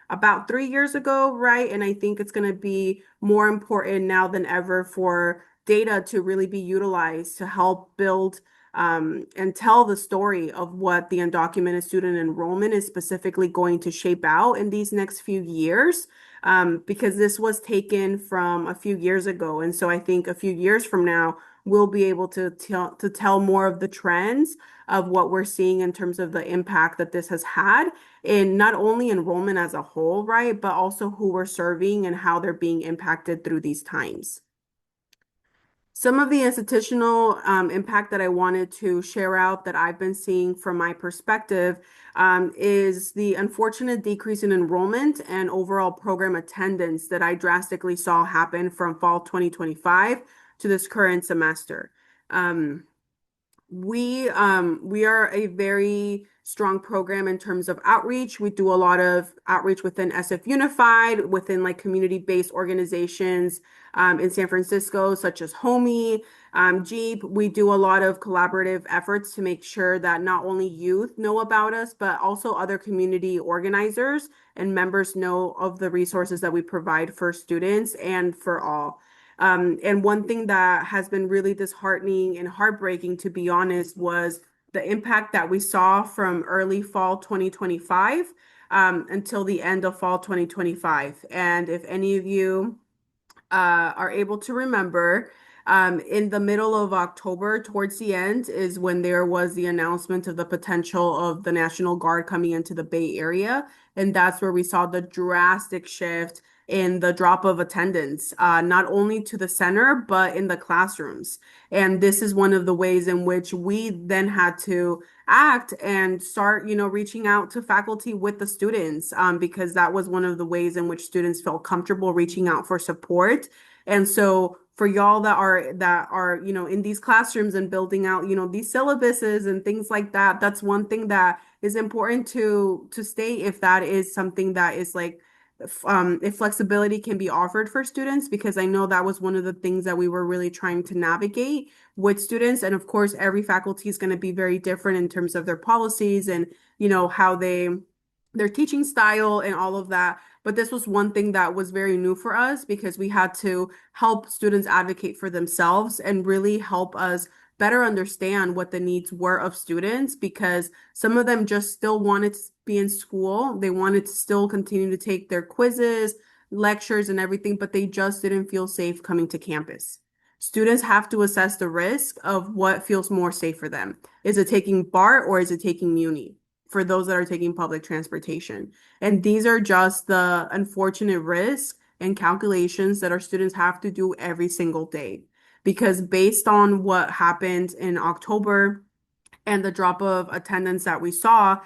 C: about 3 years ago, right? And I think it's going to be more important now than ever for data to really be utilized to help build and tell the story of what the undocumented student enrollment is specifically going to shape out in these next few years, because this was taken from a few years ago. And so I think a few years from now, we'll be able to tell more of the trends of what we're seeing in terms of the impact that this has had in not only enrollment as a whole, right, but also who we're serving and how they're being impacted through these times. Some of the institutional impact that I wanted to share out that I've been seeing from my perspective is the unfortunate decrease in enrollment and overall program attendance that I drastically saw happen from fall 2025 to this current semester. We are a very strong program in terms of outreach. We do a lot of outreach within SF Unified, within like community-based organizations in San Francisco, such as Homey, Jeep. We do a lot of collaborative efforts to make sure that not only youth know about us, but also other community organizers and members know of the resources that we provide for students and for all. And one thing that has been really disheartening and heartbreaking, to be honest, was the impact that we saw from early fall 2025 until the end of fall 2025. And if any of you are able to remember, in the middle of October, towards the end, is when there was the announcement of the potential of the National Guard coming into the Bay Area. And that's where we saw the drastic shift in the drop of attendance, not only to the center, but in the classrooms. And this is one of the ways in which we then had to act and start, reaching out to faculty with the students, because that was one of the ways in which students felt comfortable reaching out for support. And so for y'all that are, in these classrooms and building out, these syllabuses and things like that, that's one thing that is important to state if that is something that is like, if flexibility can be offered for students, because I know that was one of the things that we were really trying to navigate with students. And of course, every faculty is going to be very different in terms of their policies and, how their teaching style and all of that. But this was one thing that was very new for us because we had to help students advocate for themselves and really help us better understand what the needs were of students, because some of them just still wanted to be in school. They wanted to still continue to take their quizzes, lectures, and everything, but they just didn't feel safe coming to campus. Students have to assess the risk of what feels more safe for them. Is it taking BART or is it taking Muni for those that are taking public transportation? And these are just the unfortunate risks and calculations that our students have to do every single day. Because based on what happened in October and the drop of attendance that we saw,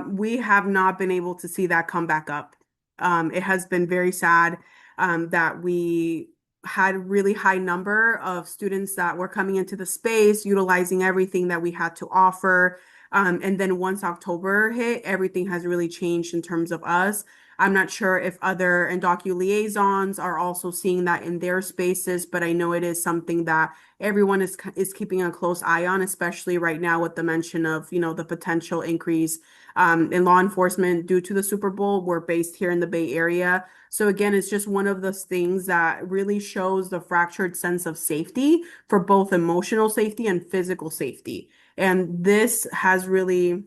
C: we have not been able to see that come back up. It has been very sad that we had a really high number of students that were coming into the space, utilizing everything that we had to offer. And then once October hit, everything has really changed in terms of us. I'm not sure if other undocu liaisons are also seeing that in their spaces, but I know it is something that everyone is keeping a close eye on, especially right now with the mention of, the potential increase in law enforcement due to the Super Bowl. We're based here in the Bay Area. So again, it's just one of those things that really shows the fractured sense of safety for both emotional safety and physical safety. And this has really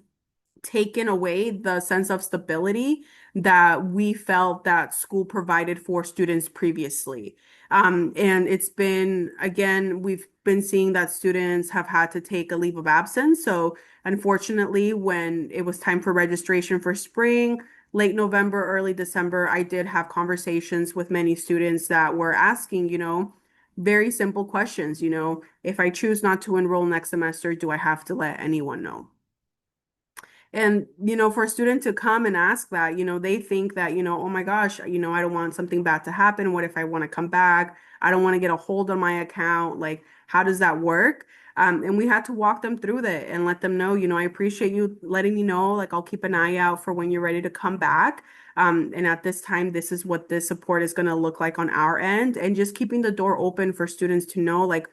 C: taken away the sense of stability that we felt that school provided for students previously. And it's been, again, we've been seeing that students have had to take a leave of absence. So unfortunately, when it was time for registration for spring, late November, early December, I did have conversations with many students that were asking, very simple questions. If I choose not to enroll next semester, do I have to let anyone know? And, for a student to come and ask that, they think that, oh my gosh, I don't want something bad to happen. What if I want to come back? I don't want to get a hold on my account. Like, how does that work? And we had to walk them through that and let them know, I appreciate you letting me know, like, I'll keep an eye out for when you're ready to come back. And at this time, this is what this support is going to look like on our end. And just keeping the door open for students to know, like,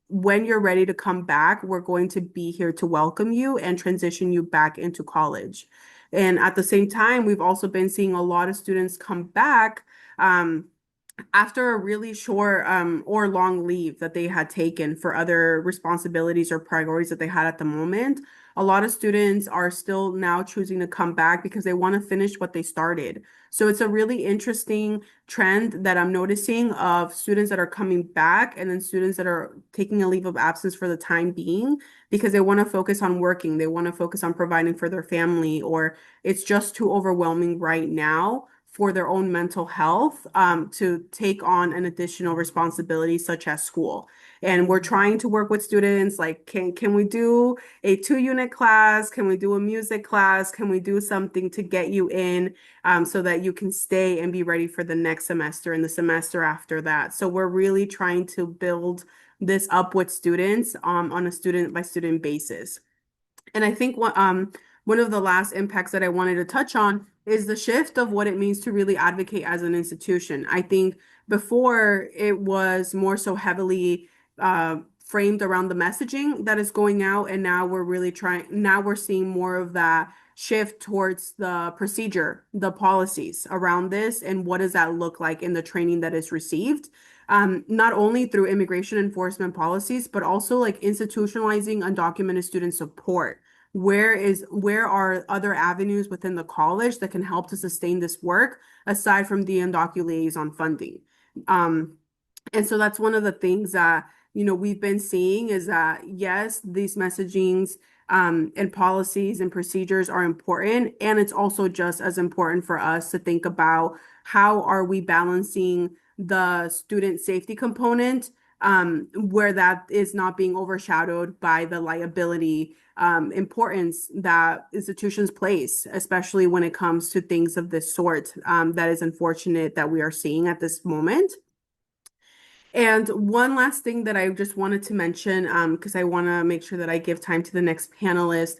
C: when you're ready to come back, we're going to be here to welcome you and transition you back into college. And at the same time, we've also been seeing a lot of students come back after a really short or long leave that they had taken for other responsibilities or priorities that they had at the moment. A lot of students are still now choosing to come back because they want to finish what they started. So it's a really interesting trend that I'm noticing of students that are coming back and then students that are taking a leave of absence for the time being because they want to focus on working. They want to focus on providing for their family, or it's just too overwhelming right now for their own mental health to take on an additional responsibility such as school. And we're trying to work with students like, can we do a 2-unit class? Can we do a music class? Can we do something to get you in so that you can stay and be ready for the next semester and the semester after that? So we're really trying to build this up with students on a student by student basis. And I think one of the last impacts that I wanted to touch on is the shift of what it means to really advocate as an institution. I think before it was more so heavily framed around the messaging that is going out, and now we're seeing more of that shift towards the procedure, the policies around this, and what does that look like in the training that is received. Not only through immigration enforcement policies, but also like institutionalizing undocumented student support. Where are other avenues within the college that can help to sustain this work aside from the undocu liaison funding? And so that's one of the things that, we've been seeing is that, yes, these messagings and policies and procedures are important. And it's also just as important for us to think about how are we balancing the student safety component where that is not being overshadowed by the liability importance that institutions place, especially when it comes to things of this sort that is unfortunate that we are seeing at this moment. And one last thing that I just wanted to mention, because I want to make sure that I give time to the next panelist,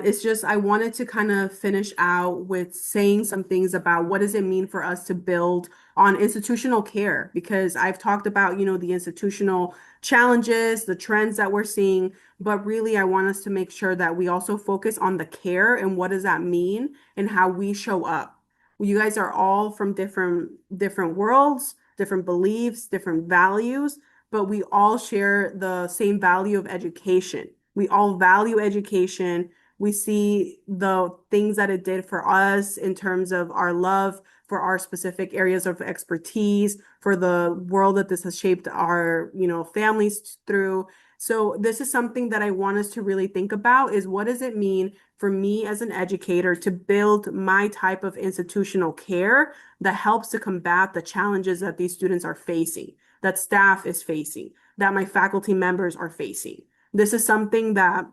C: is just I wanted to kind of finish out with saying some things about what does it mean for us to build on institutional care, because I've talked about, the institutional challenges, the trends that we're seeing, but really I want us to make sure that we also focus on the care and what does that mean and how we show up. You guys are all from different worlds, different beliefs, different values, but we all share the same value of education. We all value education. We see the things that it did for us in terms of our love for our specific areas of expertise, for the world that this has shaped our, families through. So this is something that I want us to really think about is what does it mean for me as an educator to build my type of institutional care that helps to combat the challenges that these students are facing, that staff is facing, that my faculty members are facing. This is something that,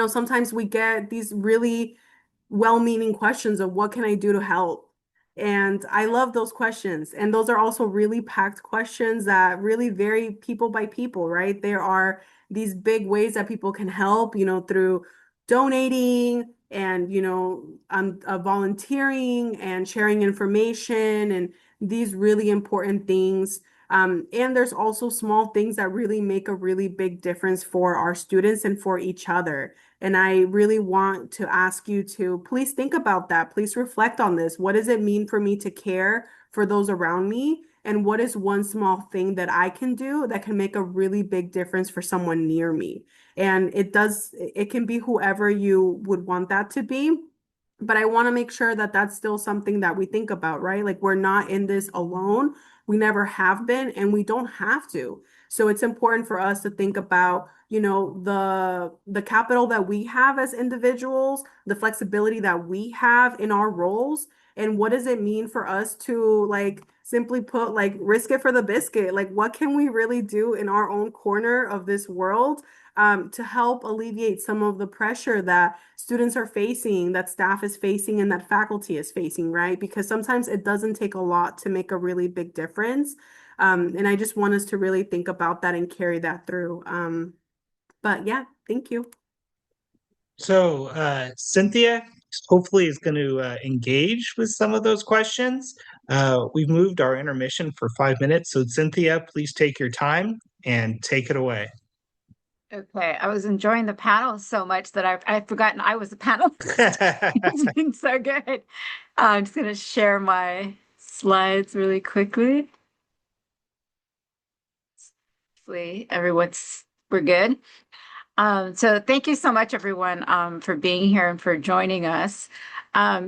C: sometimes we get these really well-meaning questions of what can I do to help? And I love those questions. And those are also really packed questions that really vary people by people, right? There are these big ways that people can help, through donating, and, volunteering and sharing information and these really important things. And there's also small things that really make a really big difference for our students and for each other. And I really want to ask you to please think about that. Please reflect on this. What does it mean for me to care for those around me? And what is one small thing that I can do that can make a really big difference for someone near me? And it can be whoever you would want that to be. But I want to make sure that that's still something that we think about, right? Like we're not in this alone. We never have been, and we don't have to. So it's important for us to think about, the capital that we have as individuals, the flexibility that we have in our roles, and what does it mean for us to like simply put like risk it for the biscuit? Like what can we really do in our own corner of this world to help alleviate some of the pressure that students are facing, that staff is facing, and that faculty is facing, right? Because sometimes it doesn't take a lot to make a really big difference. And I just want us to really think about that and carry that through. But yeah, thank you.
A: So Cynthia hopefully is going to engage with some of those questions. We've moved our intermission for 5 minutes. So Cynthia, please take your time and take it away.
D: Okay, I was enjoying the panel so much that I've forgotten I was a panelist. It's been so good. I'm just going to share my slides really quickly. Hopefully we're good. So thank you so much, everyone, for being here and for joining us.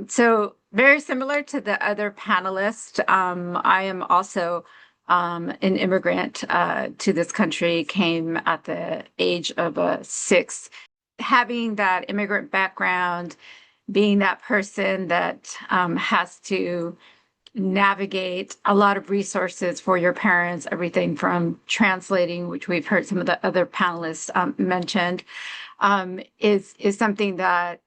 D: So very similar to the other panelists, I am also an immigrant to this country, came at the age of 6. Having that immigrant background, being that person that has to navigate a lot of resources for your parents, everything from translating, which we've heard some of the other panelists mentioned, is something that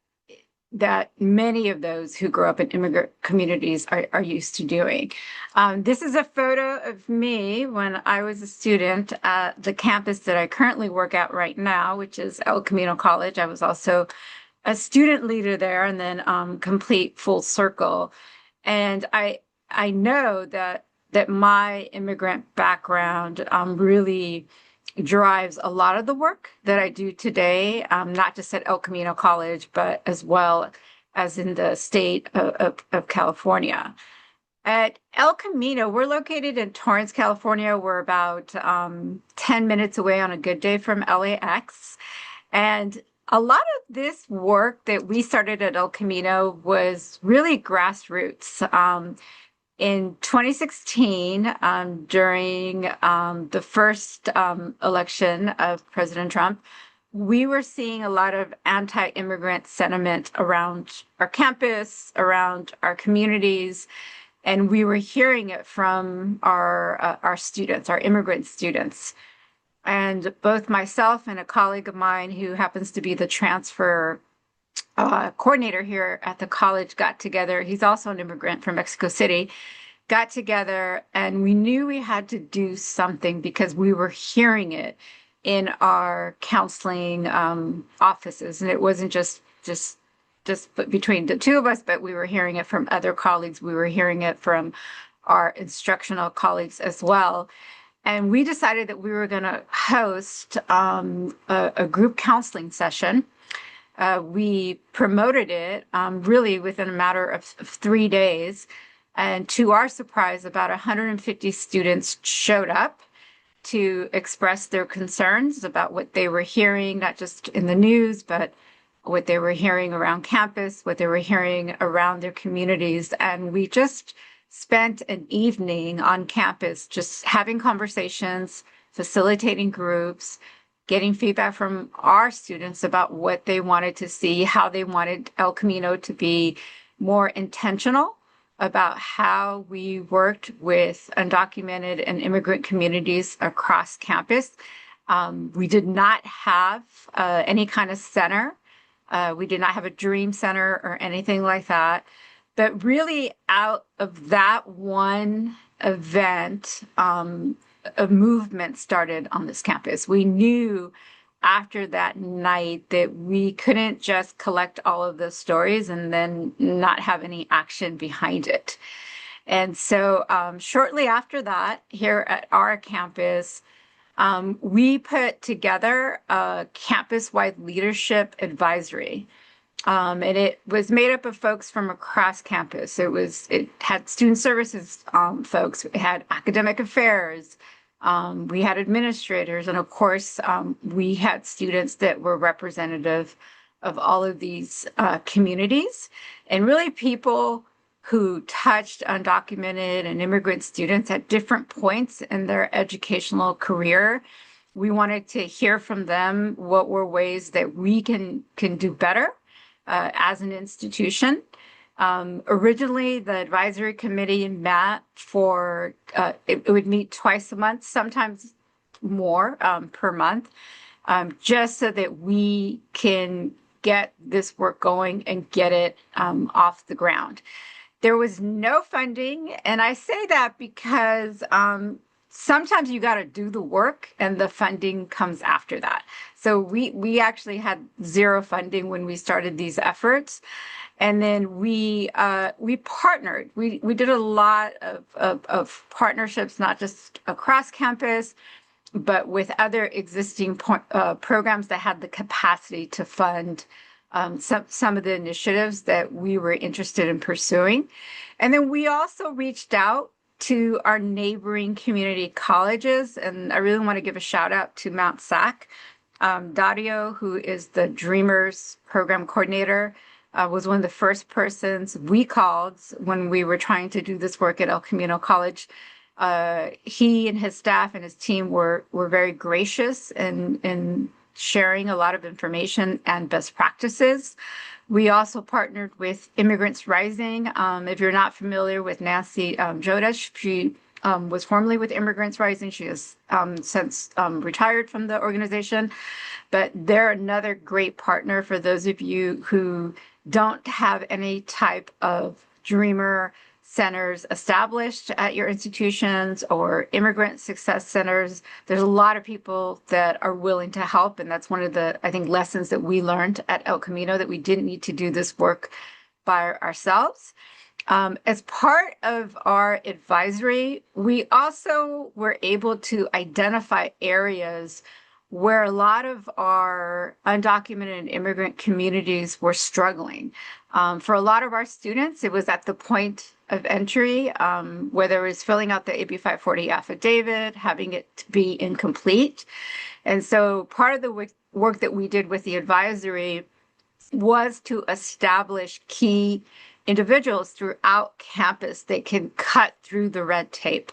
D: many of those who grow up in immigrant communities are used to doing. This is a photo of me when I was a student at the campus that I currently work at right now, which is El Camino College. I was also a student leader there and then complete full circle. And I know that my immigrant background really drives a lot of the work that I do today, not just at El Camino College, but as well as in the state of California. At El Camino, we're located in Torrance, California. We're about 10 minutes away on a good day from LAX. And a lot of this work that we started at El Camino was really grassroots. In 2016, during the first election of President Trump, we were seeing a lot of anti-immigrant sentiment around our campus, around our communities, and we were hearing it from our students, our immigrant students. And both myself and a colleague of mine who happens to be the transfer coordinator here at the college got together. He's also an immigrant from Mexico City. Got together and we knew we had to do something because we were hearing it in our counseling offices. And it wasn't just between the two of us, but we were hearing it from other colleagues. We were hearing it from our instructional colleagues as well. And we decided that we were going to host a group counseling session. We promoted it really within a matter of 3 days. And to our surprise, about 150 students showed up to express their concerns about what they were hearing, not just in the news, but what they were hearing around campus, what they were hearing around their communities. And we just spent an evening on campus just having conversations, facilitating groups, getting feedback from our students about what they wanted to see, how they wanted El Camino to be more intentional about how we worked with undocumented and immigrant communities across campus. We did not have any kind of center. We did not have a dream center or anything like that. But really out of that one event, a movement started on this campus. We knew after that night that we couldn't just collect all of the stories and then not have any action behind it. And so shortly after that, here at our campus, we put together a campus-wide leadership advisory. And it was made up of folks from across campus. It had student services folks, it had academic affairs, we had administrators, and of course, we had students that were representative of all of these communities, and really people who touched undocumented and immigrant students at different points in their educational career. We wanted to hear from them what were ways that we can do better as an institution. Originally, the advisory committee met for, it would meet twice a month, sometimes more per month, just so that we can get this work going and get it off the ground. There was no funding, and I say that because sometimes you got to do the work and the funding comes after that. So we actually had zero funding when we started these efforts. And then we partnered. We did a lot of partnerships, not just across campus, but with other existing programs that had the capacity to fund some of the initiatives that we were interested in pursuing. And then we also reached out to our neighboring community colleges. And I really want to give a shout out to Mount SAC. Dario, who is the Dreamers program coordinator, was one of the first persons we called when we were trying to do this work at El Camino College. He and his staff and his team were very gracious in sharing a lot of information and best practices. We also partnered with Immigrants Rising. If you're not familiar with Nancy Jodesh, she was formerly with Immigrants Rising. She has since retired from the organization, but they're another great partner for those of you who don't have any type of Dreamer centers established at your institutions or immigrant success centers. There's a lot of people that are willing to help. And that's one of the, I think, lessons that we learned at El Camino, that we didn't need to do this work by ourselves. As part of our advisory, we also were able to identify areas where a lot of our undocumented and immigrant communities were struggling. For a lot of our students, it was at the point of entry, whether it was filling out the AB 540 affidavit, having it be incomplete. And so part of the work that we did with the advisory was to establish key individuals throughout campus that can cut through the red tape.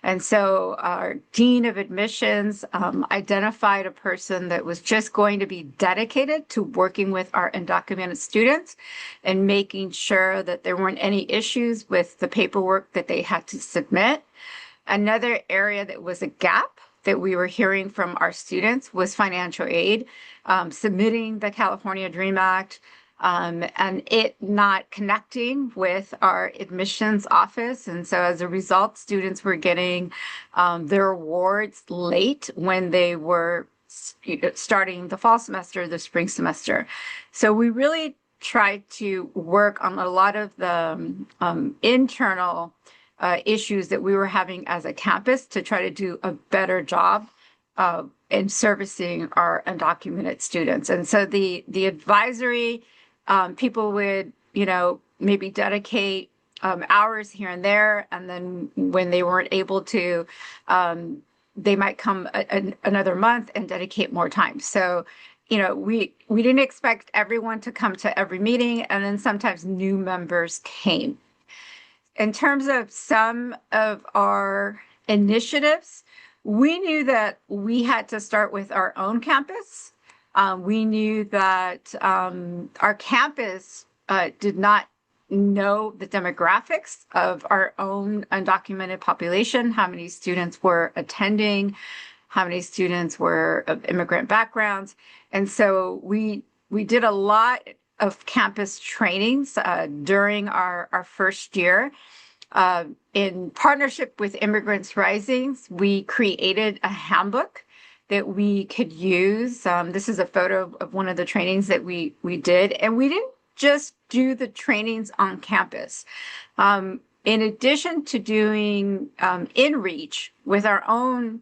D: And so our dean of admissions identified a person that was just going to be dedicated to working with our undocumented students and making sure that there weren't any issues with the paperwork that they had to submit. Another area that was a gap that we were hearing from our students was financial aid, submitting the California Dream Act, and it not connecting with our admissions office. And so as a result, students were getting their awards late when they were starting the fall semester, the spring semester. So we really tried to work on a lot of the internal issues that we were having as a campus to try to do a better job in servicing our undocumented students. And so the advisory, people would, maybe dedicate hours here and there, and then when they weren't able to, they might come another month and dedicate more time. So, we didn't expect everyone to come to every meeting, and then sometimes new members came. In terms of some of our initiatives, we knew that we had to start with our own campus. We knew that our campus did not know the demographics of our own undocumented population, how many students were attending, how many students were of immigrant backgrounds. And so we did a lot of campus trainings during our first year. In partnership with Immigrants Rising, we created a handbook that we could use. This is a photo of one of the trainings that we did, and we didn't just do the trainings on campus. In addition to doing in-reach with our own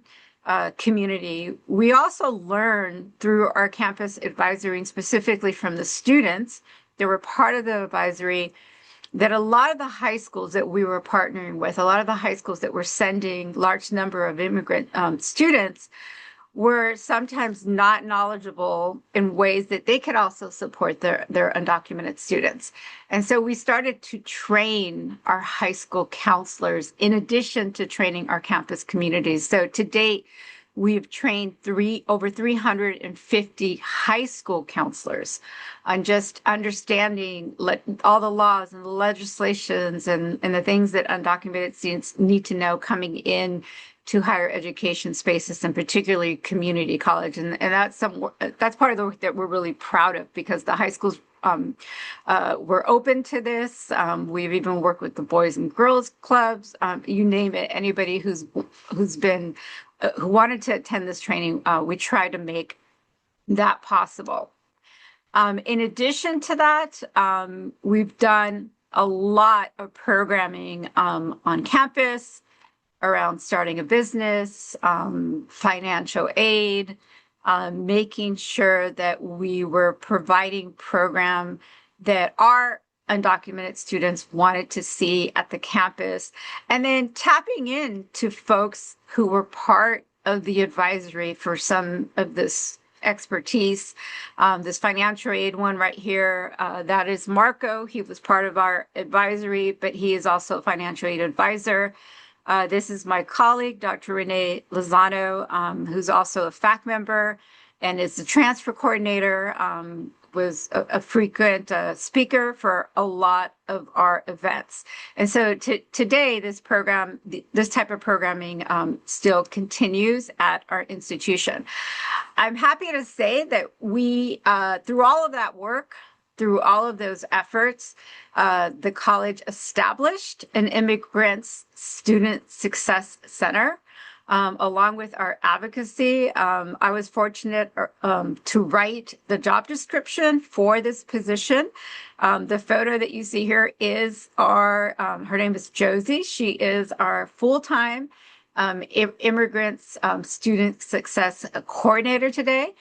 D: community, we also learned through our campus advisory, and specifically from the students that were part of the advisory, that a lot of the high schools that we were partnering with, a lot of the high schools that were sending large number of immigrant students, were sometimes not knowledgeable in ways that they could also support their undocumented students. And so we started to train our high school counselors in addition to training our campus communities. So to date, we've trained over 350 high school counselors on just understanding all the laws and the legislations and the things that undocumented students need to know coming in to higher education spaces, and particularly community college. And that's part of the work that we're really proud of, because the high schools were open to this. We've even worked with the Boys and Girls Clubs, you name it, anybody who's been who wanted to attend this training, we try to make that possible. In addition to that, we've done a lot of programming on campus around starting a business, financial aid, making sure that we were providing program that our undocumented students wanted to see at the campus, and then tapping into folks who were part of the advisory for some of this expertise. This financial aid one right here, that is Marco. He was part of our advisory, but he is also a financial aid advisor. This is my colleague, Dr. Renee Lozano, who's also a FACC member and is the transfer coordinator, was a frequent speaker for a lot of our events. And so today, this program, this type of programming still continues at our institution. I'm happy to say that we, through all of that work, through all of those efforts, the college established an Immigrant Student Success Center. Along with our advocacy, I was fortunate to write the job description for this position. The photo that you see here is her name is Josie. She is our full-time Immigrant Student Success Coordinator today.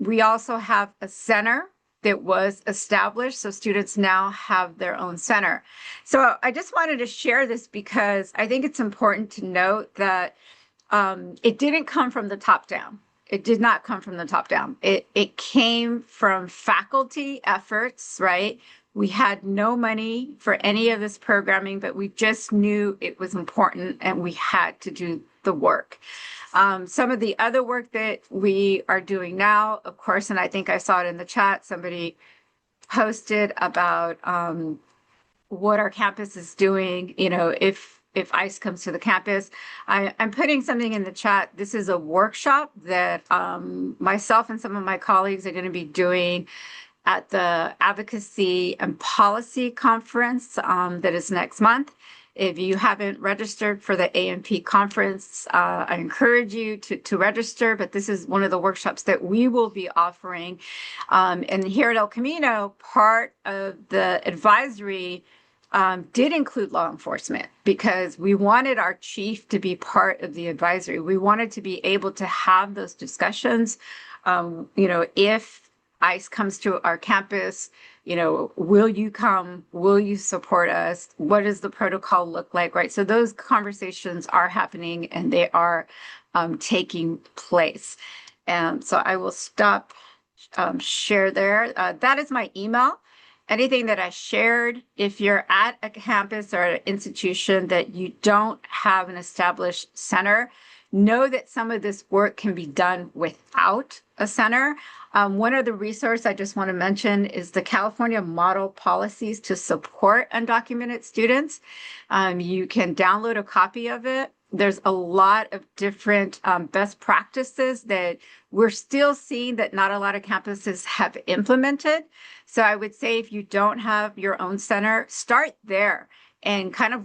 D: We also have a center that was established, so students now have their own center. So I just wanted to share this because I think it's important to note that it didn't come from the top down. It did not come from the top down. It came from faculty efforts, right? We had no money for any of this programming, but we just knew it was important and we had to do the work. Some of the other work that we are doing now, of course, and I think I saw it in the chat, somebody posted about what our campus is doing, if ICE comes to the campus. I'm putting something in the chat. This is a workshop that myself and some of my colleagues are going to be doing at the Advocacy and Policy Conference that is next month. If you haven't registered for the AMP conference, I encourage you to register, but this is one of the workshops that we will be offering. And here at El Camino, part of the advisory did include law enforcement because we wanted our chief to be part of the advisory. We wanted to be able to have those discussions, if ICE comes to our campus, will you come? Will you support us? What does the protocol look like, right? So those conversations are happening and they are taking place. And so I will stop share there. That is my email. Anything that I shared, if you're at a campus or an institution that you don't have an established center, know that some of this work can be done without a center. One of the resources I just want to mention is the California Model Policies to Support Undocumented Students. You can download a copy of it. There's a lot of different best practices that we're still seeing that not a lot of campuses have implemented. So I would say if you don't have your own center, start there and kind of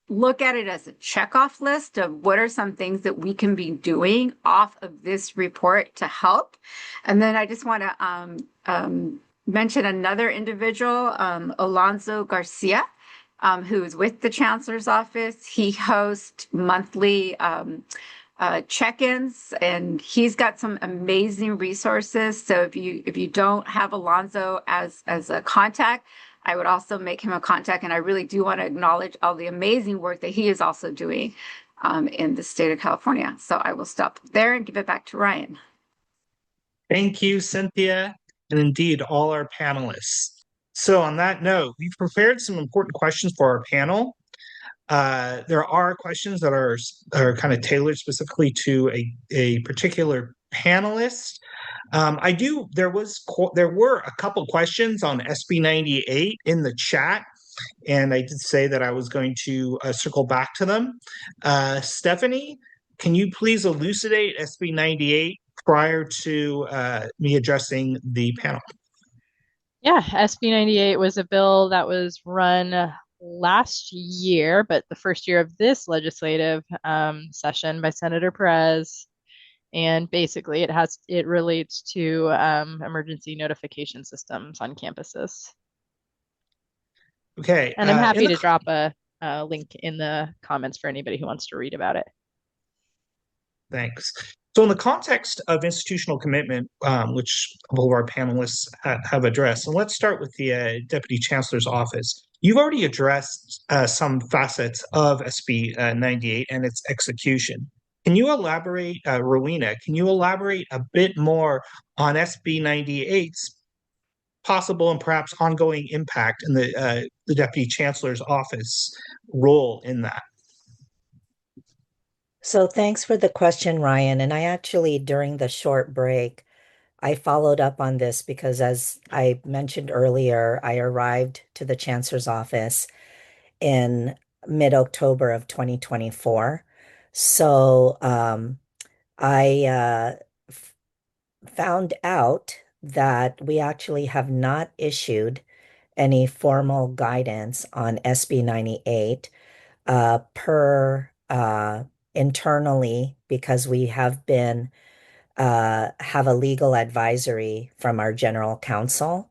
D: look at it as a checkoff list of what are some things that we can be doing off of this report to help. And then I just want to mention another individual, Alonso Garcia, who's with the Chancellor's office. He hosts monthly check-ins, and he's got some amazing resources. So if you don't have Alonso as a contact, I would also make him a contact. And I really do want to acknowledge all the amazing work that he is also doing in the state of California. So I will stop there and give it back to Ryan.
A: Thank you, Cynthia, and indeed all our panelists. So on that note, we've prepared some important questions for our panel. There are questions that are kind of tailored specifically to a particular panelist. There were a couple questions on SB 98 in the chat, and I did say that I was going to circle back to them. Stephanie, can you please elucidate SB 98 prior to me addressing the panel?
H: Yeah, SB 98 was a bill that was run last year, but the first year of this legislative session by Senator Perez. And basically it relates to emergency notification systems on campuses.
A: Okay.
H: And I'm happy to drop a link in the comments for anybody who wants to read about it.
A: Thanks. So in the context of institutional commitment, which all of our panelists have addressed, and let's start with the Deputy Chancellor's office. You've already addressed some facets of SB 98 and its execution. Can you elaborate, Rowena, can you elaborate a bit more on SB 98's possible and perhaps ongoing impact in the Deputy Chancellor's office role in that?
E: So thanks for the question, Ryan. And I actually, during the short break, I followed up on this because, as I mentioned earlier, I arrived to the Chancellor's office in mid-October of 2024. So I found out that we actually have not issued any formal guidance on SB 98 per internally, because we have been have a legal advisory from our general counsel.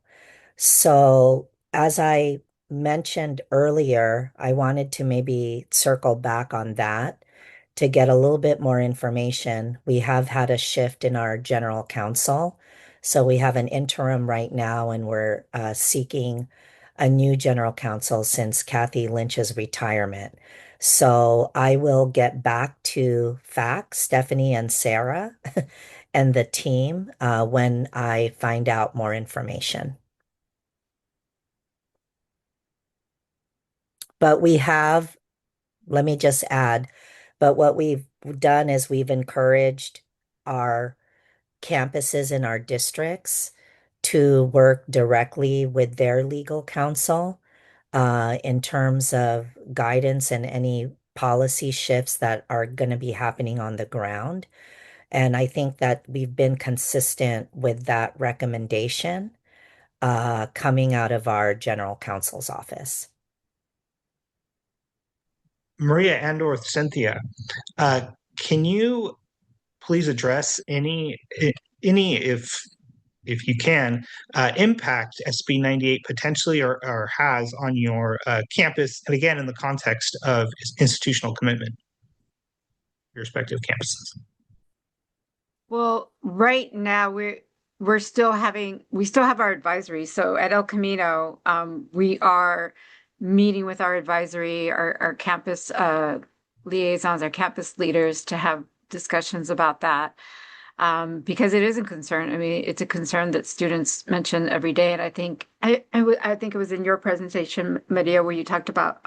E: So as I mentioned earlier, I wanted to maybe circle back on that to get a little bit more information. We have had a shift in our general counsel. So we have an interim right now, and we're seeking a new general counsel since Kathy Lynch's retirement. So I will get back to FACCC, Stephanie and Sarah, and the team when I find out more information. But we have, let me just add, but what we've done is we've encouraged our campuses in our districts to work directly with their legal counsel in terms of guidance and any policy shifts that are going to be happening on the ground. And I think that we've been consistent with that recommendation coming out of our general counsel's office.
A: Maria and/or Cynthia, can you please address any if you can, impact SB 98 potentially or has on your campus, and again, in the context of institutional commitment, your respective campuses?
D: Well, right now we still have our advisory. So at El Camino, we are meeting with our advisory, our campus liaisons, our campus leaders to have discussions about that. Because it is a concern. I mean, it's a concern that students mention every day. And I think it was in your presentation, Maria, where you talked about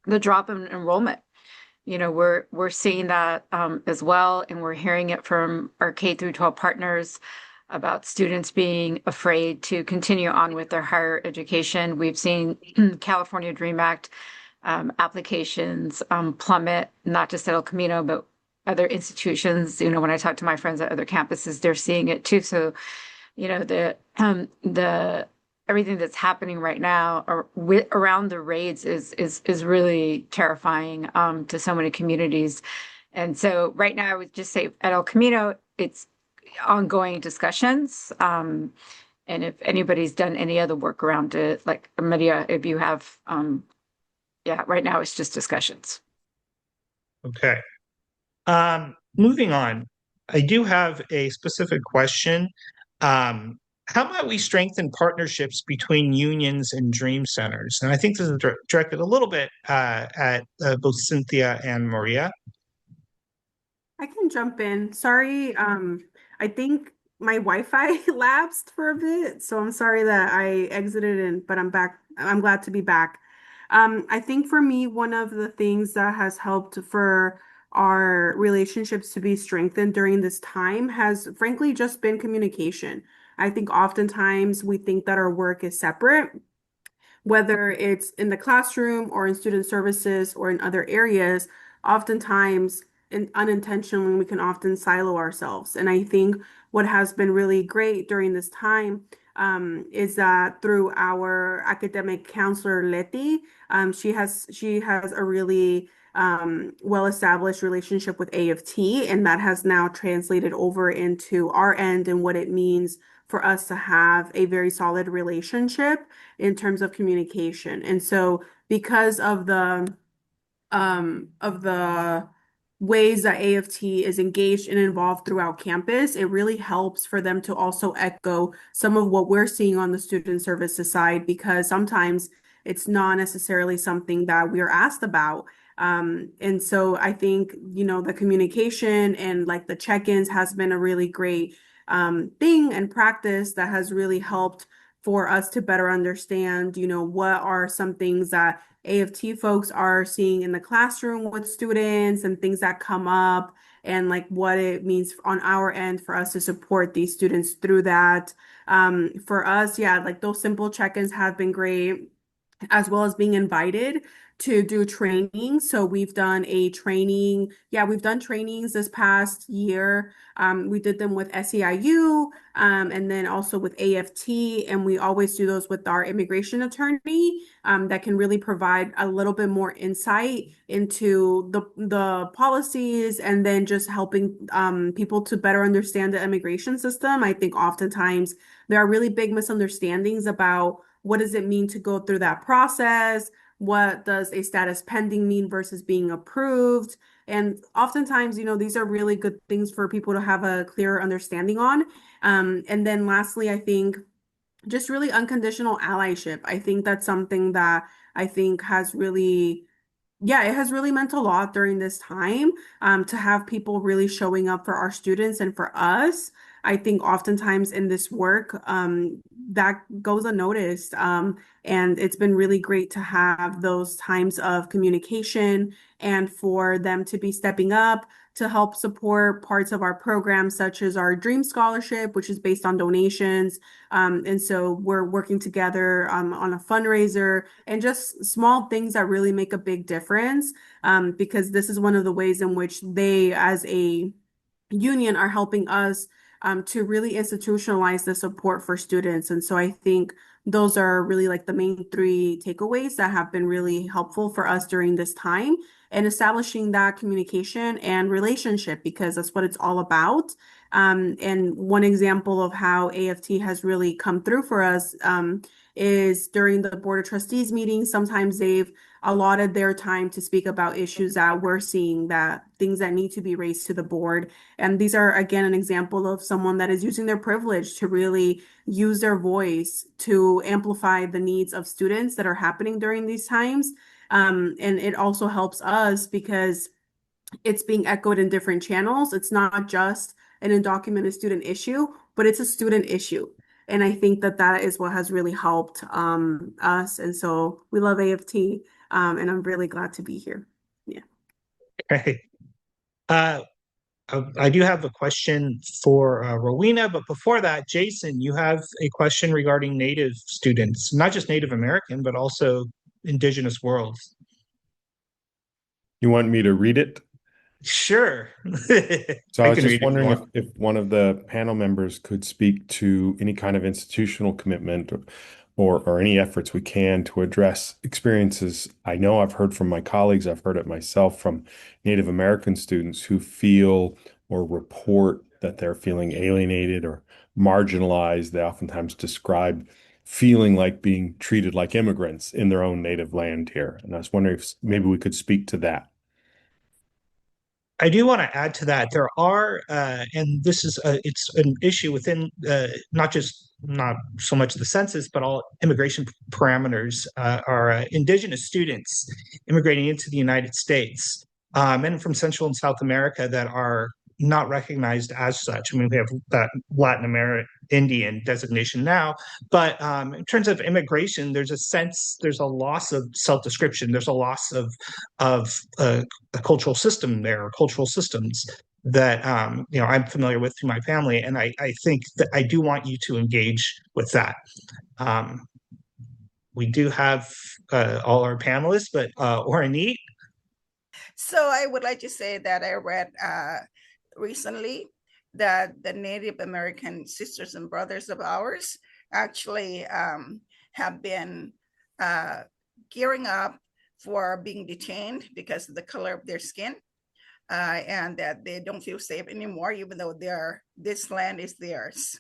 D: the drop in enrollment. You know, we're seeing that as well, and we're hearing it from our K through 12 partners about students being afraid to continue on with their higher education. We've seen California Dream Act applications plummet, not just at El Camino, but other institutions. You know, when I talk to my friends at other campuses, they're seeing it too. So, you know, the everything that's happening right now around the raids is really terrifying to so many communities. And so right now, I would just say at El Camino, it's ongoing discussions. And if anybody's done any other work around it, like Maria, if you have, yeah, right now it's just discussions.
A: Okay. Moving on, I do have a specific question. How might we strengthen partnerships between unions and dream centers? And I think this is directed a little bit at both Cynthia and Maria.
C: I can jump in. Sorry, I think my Wi-Fi lapsed for a bit, so I'm sorry that I exited in, but I'm back. I'm glad to be back. I think for me, one of the things that has helped for our relationships to be strengthened during this time has frankly just been communication. I think oftentimes we think that our work is separate, whether it's in the classroom or in student services or in other areas. Oftentimes, unintentionally, we can often silo ourselves. And I think what has been really great during this time is that through our academic counselor, Leti, she has a really well-established relationship with AFT, and that has now translated over into our end and what it means for us to have a very solid relationship in terms of communication. And so because of the ways that AFT is engaged and involved throughout campus, it really helps for them to also echo some of what we're seeing on the student services side, because sometimes it's not necessarily something that we are asked about. And so I think, the communication and like the check-ins has been a really great thing and practice that has really helped for us to better understand, what are some things that AFT folks are seeing in the classroom with students and things that come up, and like what it means on our end for us to support these students through that. For us, yeah, like those simple check-ins have been great, as well as being invited to do training. So we've done a training. Yeah, we've done trainings this past year. We did them with SEIU, and then also with AFT. And we always do those with our immigration attorney, that can really provide a little bit more insight into the policies, and then just helping people to better understand the immigration system. I think oftentimes there are really big misunderstandings about what does it mean to go through that process? What does a status pending mean versus being approved? And oftentimes, these are really good things for people to have a clearer understanding on. And then lastly, I think just really unconditional allyship. I think that's something that I think has really, yeah, it has really meant a lot during this time, to have people really showing up for our students and for us. I think oftentimes in this work, that goes unnoticed. And it's been really great to have those times of communication and for them to be stepping up to help support parts of our program, such as our Dream Scholarship, which is based on donations. And so we're working together on a fundraiser, and just small things that really make a big difference, because this is one of the ways in which they, as a union, are helping us to really institutionalize the support for students. And so I think those are really like the main three takeaways that have been really helpful for us during this time, and establishing that communication and relationship, because that's what it's all about. And one example of how AFT has really come through for us is during the Board of Trustees meeting. Sometimes they've allotted their time to speak about issues that we're seeing, that things that need to be raised to the board. And these are, again, an example of someone that is using their privilege to really use their voice to amplify the needs of students that are happening during these times. And it also helps us because it's being echoed in different channels. It's not just an undocumented student issue, but it's a student issue. And I think that is what has really helped us. And so we love AFT, and I'm really glad to be here. Yeah.
A: Okay. I do have a question for Rowena, but before that, Jason, you have a question regarding Native students, not just Native American, but also Indigenous worlds.
I: You want me to read it?
A: Sure.
I: So I was
A: can
I: just
A: read it if you
I: wondering
A: want.
I: if one of the panel members could speak to any kind of institutional commitment or any efforts we can to address experiences. I know I've heard from my colleagues, I've heard it myself from Native American students who feel or report that they're feeling alienated or marginalized. They oftentimes describe feeling like being treated like immigrants in their own native land here. And I was wondering if maybe we could speak to that.
A: I do want to add to that. There are, and this is it's an issue within not so much the census, but all immigration parameters are indigenous students immigrating into the United States, and from Central and South America that are not recognized as such. I mean, we have that Latin American Indian designation now, but in terms of immigration, there's a loss of self-description. There's a loss of a cultural system there, or cultural systems that I'm familiar with through my family, and I think that I do want you to engage with that. We do have all our panelists, but Oranit.
B: So I would like to say that I read recently that the Native American sisters and brothers of ours actually have been gearing up for being detained because of the color of their skin, and that they don't feel safe anymore, even though this land is theirs.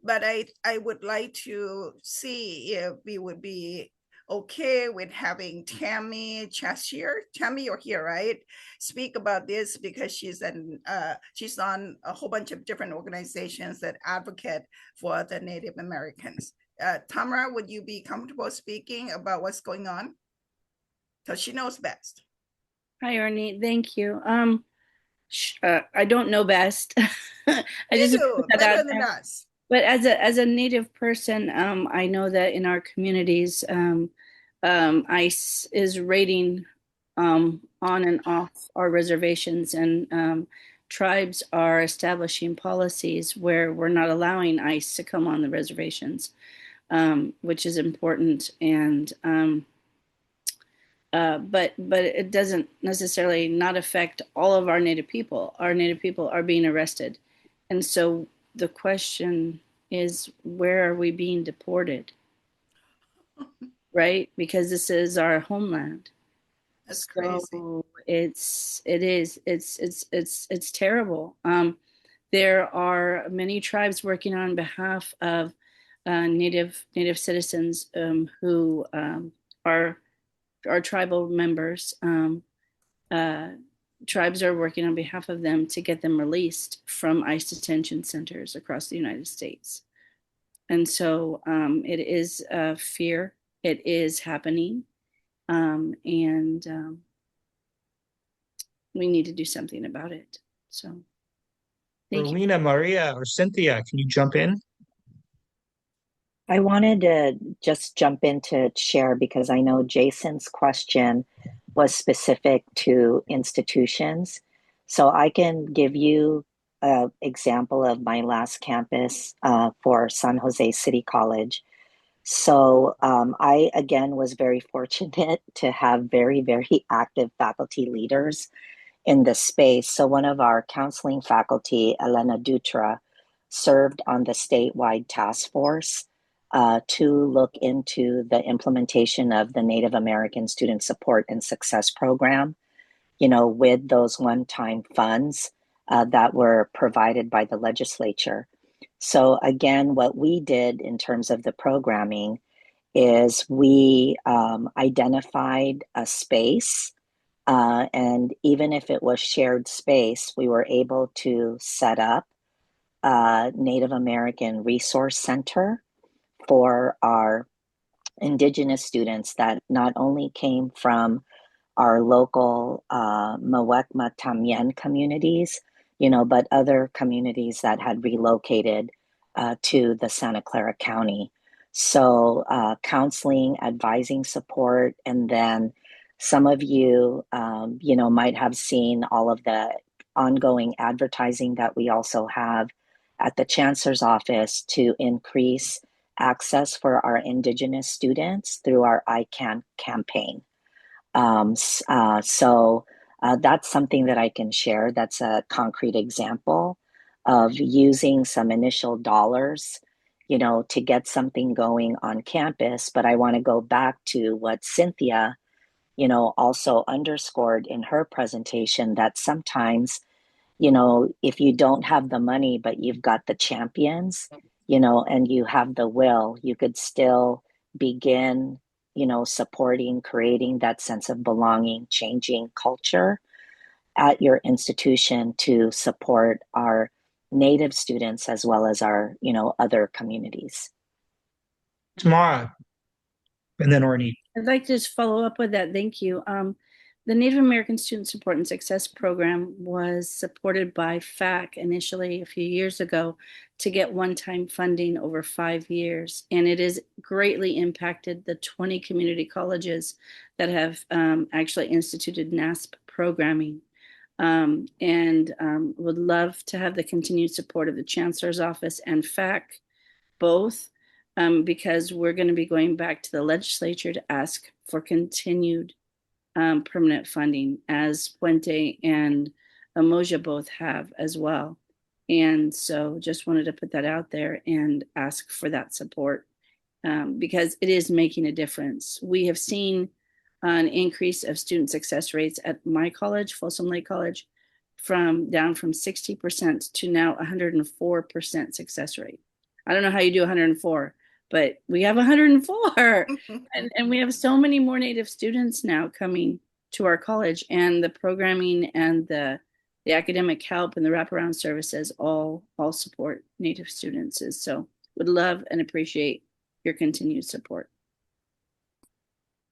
B: But I would like to see if we would be okay with having Tammy Chancellor, Tammy, you're here, right? Speak about this, because she's on a whole bunch of different organizations that advocate for the Native Americans. Tamara, would you be comfortable speaking about what's going on? Because she knows best.
J: Hi, Ernie. Thank you. I don't know best. I
B: You do better than us.
J: But as a Native person, I know that in our communities, ICE is raiding on and off our reservations, and tribes are establishing policies where we're not allowing ICE to come on the reservations, which is important. And but it doesn't necessarily not affect all of our Native people. Our Native people are being arrested, and so the question is, where are we being deported? Right? Because this is our homeland.
B: That's crazy.
J: So it's terrible. There are many tribes working on behalf of Native citizens who are tribal members. Tribes are working on behalf of them to get them released from ICE detention centers across the United States. And so it is fear. It is happening. And we need to do something about it. So thank you.
A: Rowena, Maria, or Cynthia, can you jump in?
E: I wanted to just jump in to share, because I know Jason's question was specific to institutions. So I can give you an example of my last campus for San Jose City College. So I, again, was very fortunate to have very, very active faculty leaders in this space. So one of our counseling faculty, Elena Dutra, served on the statewide task force to look into the implementation of the Native American Student Support and Success Program, with those one-time funds that were provided by the legislature. So again, what we did in terms of the programming is we identified a space, and even if it was shared space, we were able to set up a Native American Resource Center for our Indigenous students that not only came from our local Muwekma Tamien communities, but other communities that had relocated to the Santa Clara County. So counseling, advising support, and then some of you, might have seen all of the ongoing advertising that we also have at the Chancellor's office to increase access for our Indigenous students through our ICANN campaign. So that's something that I can share. That's a concrete example of using some initial dollars to get something going on campus. But I want to go back to what Cynthia, also underscored in her presentation, that sometimes, if you don't have the money, but you've got the champions, and you have the will, you could still begin, supporting, creating that sense of belonging, changing culture at your institution to support our Native students as well as our, other communities.
A: Tamara, and then Orny.
J: I'd like to just follow up with that. Thank you. The Native American Student Support and Success Program was supported by FACCC initially a few years ago to get one-time funding over 5 years. And it has greatly impacted the 20 community colleges that have actually instituted NASP programming. And would love to have the continued support of the Chancellor's office and FACCC both, because we're going to be going back to the legislature to ask for continued permanent funding, as Puente and Umoja both have as well. And so just wanted to put that out there and ask for that support, because it is making a difference. We have seen an increase of student success rates at my college, Folsom Lake College, down from 60% to now 104% success rate. I don't know how you do 104, but we have 104. and we have so many more Native students now coming to our college, and the programming and the academic help and the wraparound services all support Native students. So would love and appreciate your continued support.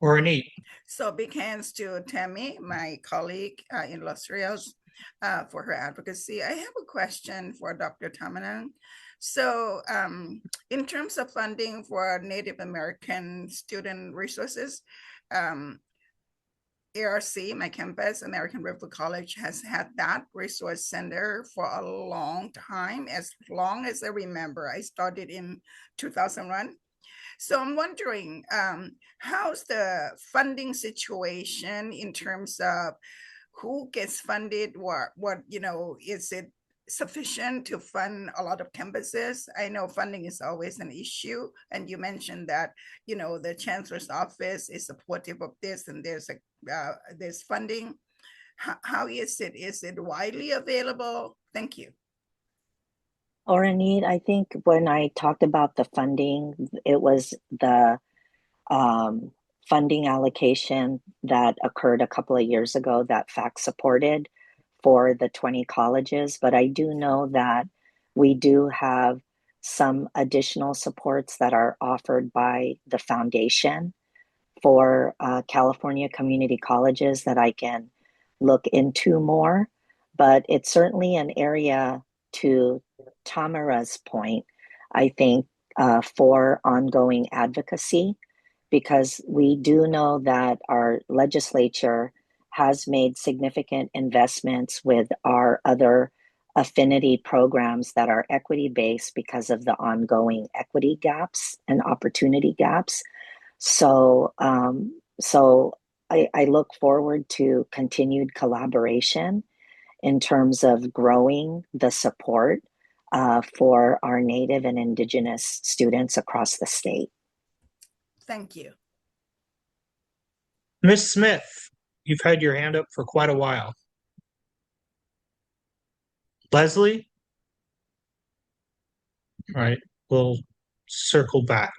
A: Orny.
B: So big hands to Tammy, my colleague in Los Rios, for her advocacy. I have a question for Dr. Tomaneng. So in terms of funding for Native American student resources, ARC, my campus, American River College, has had that resource center for a long time, as long as I remember. I started in 2001. So I'm wondering, how's the funding situation in terms of who gets funded, what is it sufficient to fund a lot of campuses? I know funding is always an issue, and you mentioned that the Chancellor's office is supportive of this, and there's funding. How is it? Is it widely available? Thank you.
E: Oranit, I think when I talked about the funding, it was the funding allocation that occurred a couple of years ago that FACCC supported for the 20 colleges. But I do know that we do have some additional supports that are offered by the foundation for California community colleges that I can look into more. But it's certainly an area, to Tamara's point, I think, for ongoing advocacy, because we do know that our legislature has made significant investments with our other affinity programs that are equity-based because of the ongoing equity gaps and opportunity gaps. So, I look forward to continued collaboration in terms of growing the support for our Native and Indigenous students across the state.
B: Thank you.
A: Ms. Smith, you've had your hand up for quite a while. Leslie? All right, we'll circle back.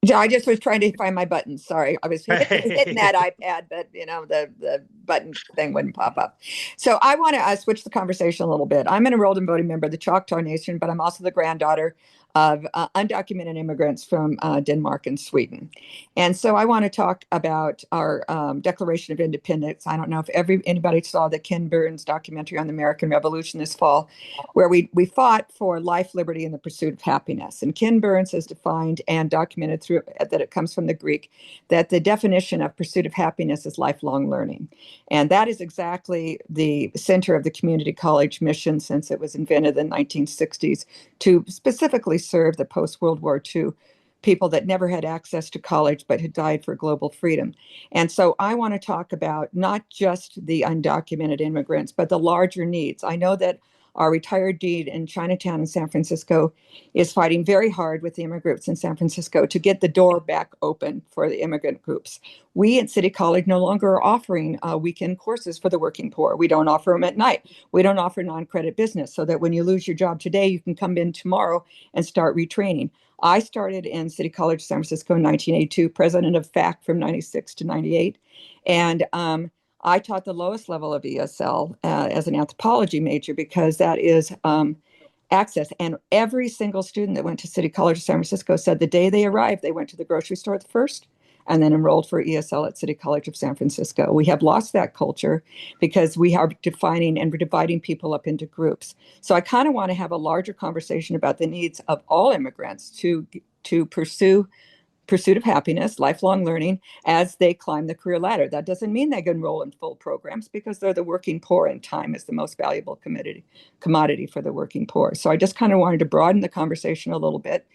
K: Yeah, I just was trying to find my button. Sorry, I was hitting that iPad, but the button thing wouldn't pop up. So I want to switch the conversation a little bit. I'm an enrolled and voting member of the Choctaw Nation, but I'm also the granddaughter of undocumented immigrants from Denmark and Sweden. And so I want to talk about our Declaration of Independence. I don't know if anybody saw the Ken Burns documentary on the American Revolution this fall, where we fought for life, liberty, and the pursuit of happiness. And Ken Burns has defined and documented through that it comes from the Greek, that the definition of pursuit of happiness is lifelong learning. And that is exactly the center of the community college mission since it was invented in the 1960s, to specifically serve the post-World War II people that never had access to college but had died for global freedom. And so I want to talk about not just the undocumented immigrants, but the larger needs. I know that Our retired dean in Chinatown in San Francisco is fighting very hard with the immigrant groups in San Francisco to get the door back open for the immigrant groups. We at City College no longer are offering weekend courses for the working poor. We don't offer them at night. We don't offer non-credit business, so that when you lose your job today, you can come in tomorrow and start retraining. I started in City College San Francisco in 1982, president of FACCC from 96 to 98. And I taught the lowest level of ESL as an anthropology major, because that is access. And every single student that went to City College of San Francisco said the day they arrived, they went to the grocery store first and then enrolled for ESL at City College of San Francisco. We have lost that culture because we are defining and dividing people up into groups. So I kind of want to have a larger conversation about the needs of all immigrants to pursue pursuit of happiness, lifelong learning as they climb the career ladder. That doesn't mean they can enroll in full programs, because they're the working poor, and time is the most valuable commodity for the working poor. So I just kind of wanted to broaden the conversation a little bit.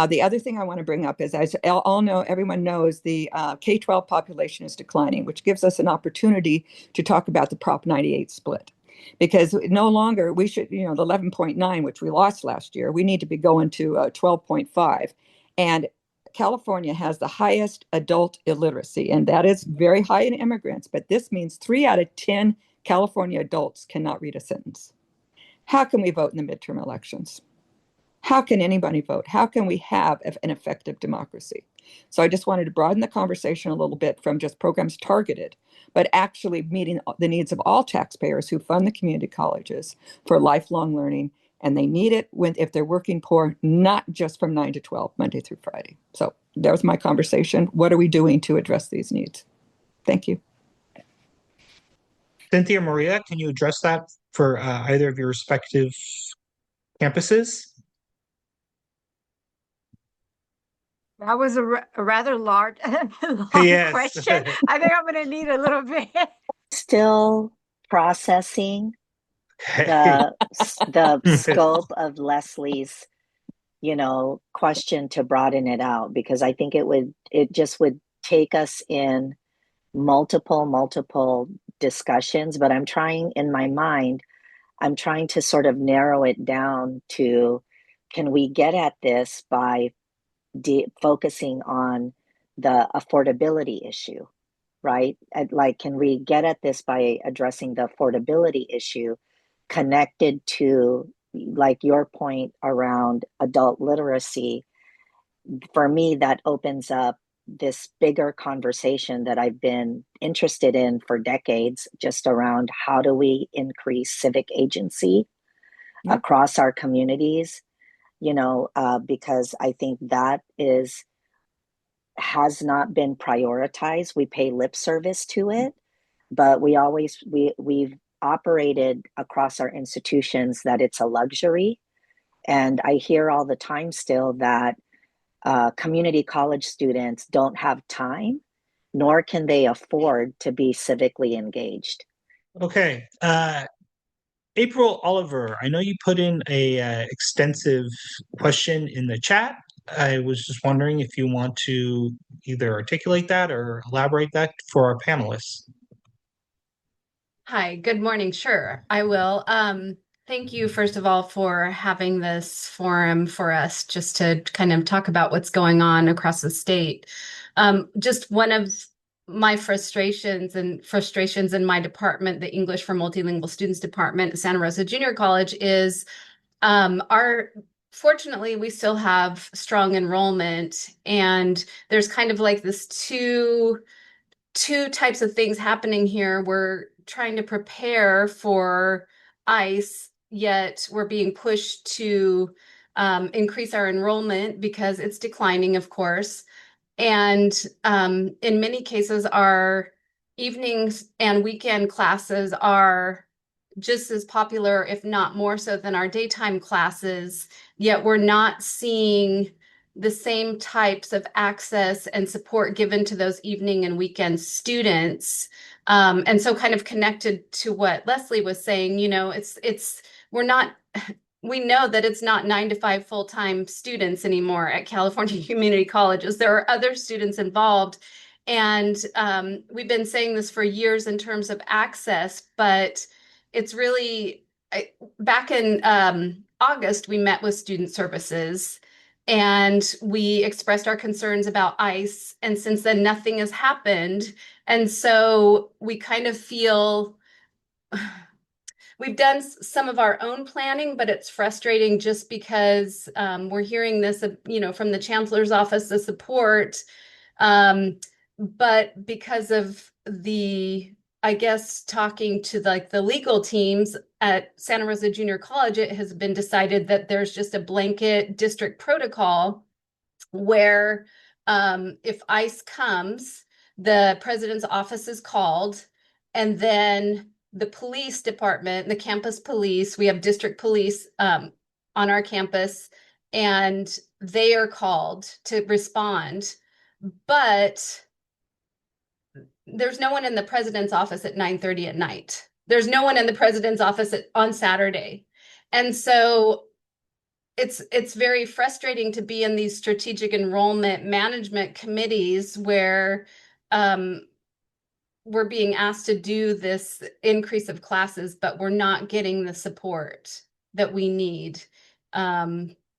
K: The other thing I want to bring up is, as all know, everyone knows, the K-12 population is declining, which gives us an opportunity to talk about the Prop 98 split. Because no longer we should, the 11.9, which we lost last year, we need to be going to 12.5. And California has the highest adult illiteracy, and that is very high in immigrants. But this means 3 out of 10 California adults cannot read a sentence. How can we vote in the midterm elections? How can anybody vote? How can we have an effective democracy? So I just wanted to broaden the conversation a little bit from just programs targeted, but actually meeting the needs of all taxpayers who fund the community colleges for lifelong learning. And they need it if they're working poor, not just from 9 to 12, Monday through Friday. So that was my conversation. What are we doing to address these needs? Thank you.
A: Cynthia, Maria, can you address that for either of your respective campuses?
D: That was a rather large long
A: Yes.
D: question. I think I'm going to need a little bit.
E: Still processing the scope of Leslie's, question to broaden it out, because I think it just would take us in multiple discussions. But I'm trying to sort of narrow it down to, can we get at this by focusing on the affordability issue, right? Like, can we get at this by addressing the affordability issue connected to, like, your point around adult literacy? For me, that opens up this bigger conversation that I've been interested in for decades, just around how do we increase civic agency across our communities, because I think that has not been prioritized. We pay lip service to it, but we've operated across our institutions that it's a luxury. And I hear all the time still that community college students don't have time, nor can they afford to be civically engaged.
A: Okay. April Oliver, I know you put in a extensive question in the chat. I was just wondering if you want to either articulate that or elaborate that for our panelists.
L: Hi, good morning. Sure, I will. Thank you, first of all, for having this forum for us just to kind of talk about what's going on across the state. Just one of my frustrations in my department, the English for Multilingual Students Department at Santa Rosa Junior College, is fortunately, we still have strong enrollment, and there's kind of like this two types of things happening here. We're trying to prepare for ICE, yet we're being pushed to increase our enrollment because it's declining, of course. And in many cases, our evenings and weekend classes are just as popular, if not more so, than our daytime classes, yet we're not seeing the same types of access and support given to those evening and weekend students. And so kind of connected to what Leslie was saying, we know that it's not 9 to 5 full-time students anymore at California community colleges. There are other students involved. And we've been saying this for years in terms of access, but it's really back in August, we met with Student Services and we expressed our concerns about ICE. And since then, nothing has happened. And so we kind of feel we've done some of our own planning, but it's frustrating just because we're hearing this, from the Chancellor's office, the support, but because of I guess, talking to the legal teams at Santa Rosa Junior College, it has been decided that there's just a blanket district protocol where if ICE comes, the president's office is called, and then the police department, the campus police, we have district police on our campus, and they are called to respond. But there's no one in the president's office at 9:30 at night. There's no one in the president's office on Saturday. And so it's very frustrating to be in these strategic enrollment management committees where we're being asked to do this increase of classes, but we're not getting the support that we need.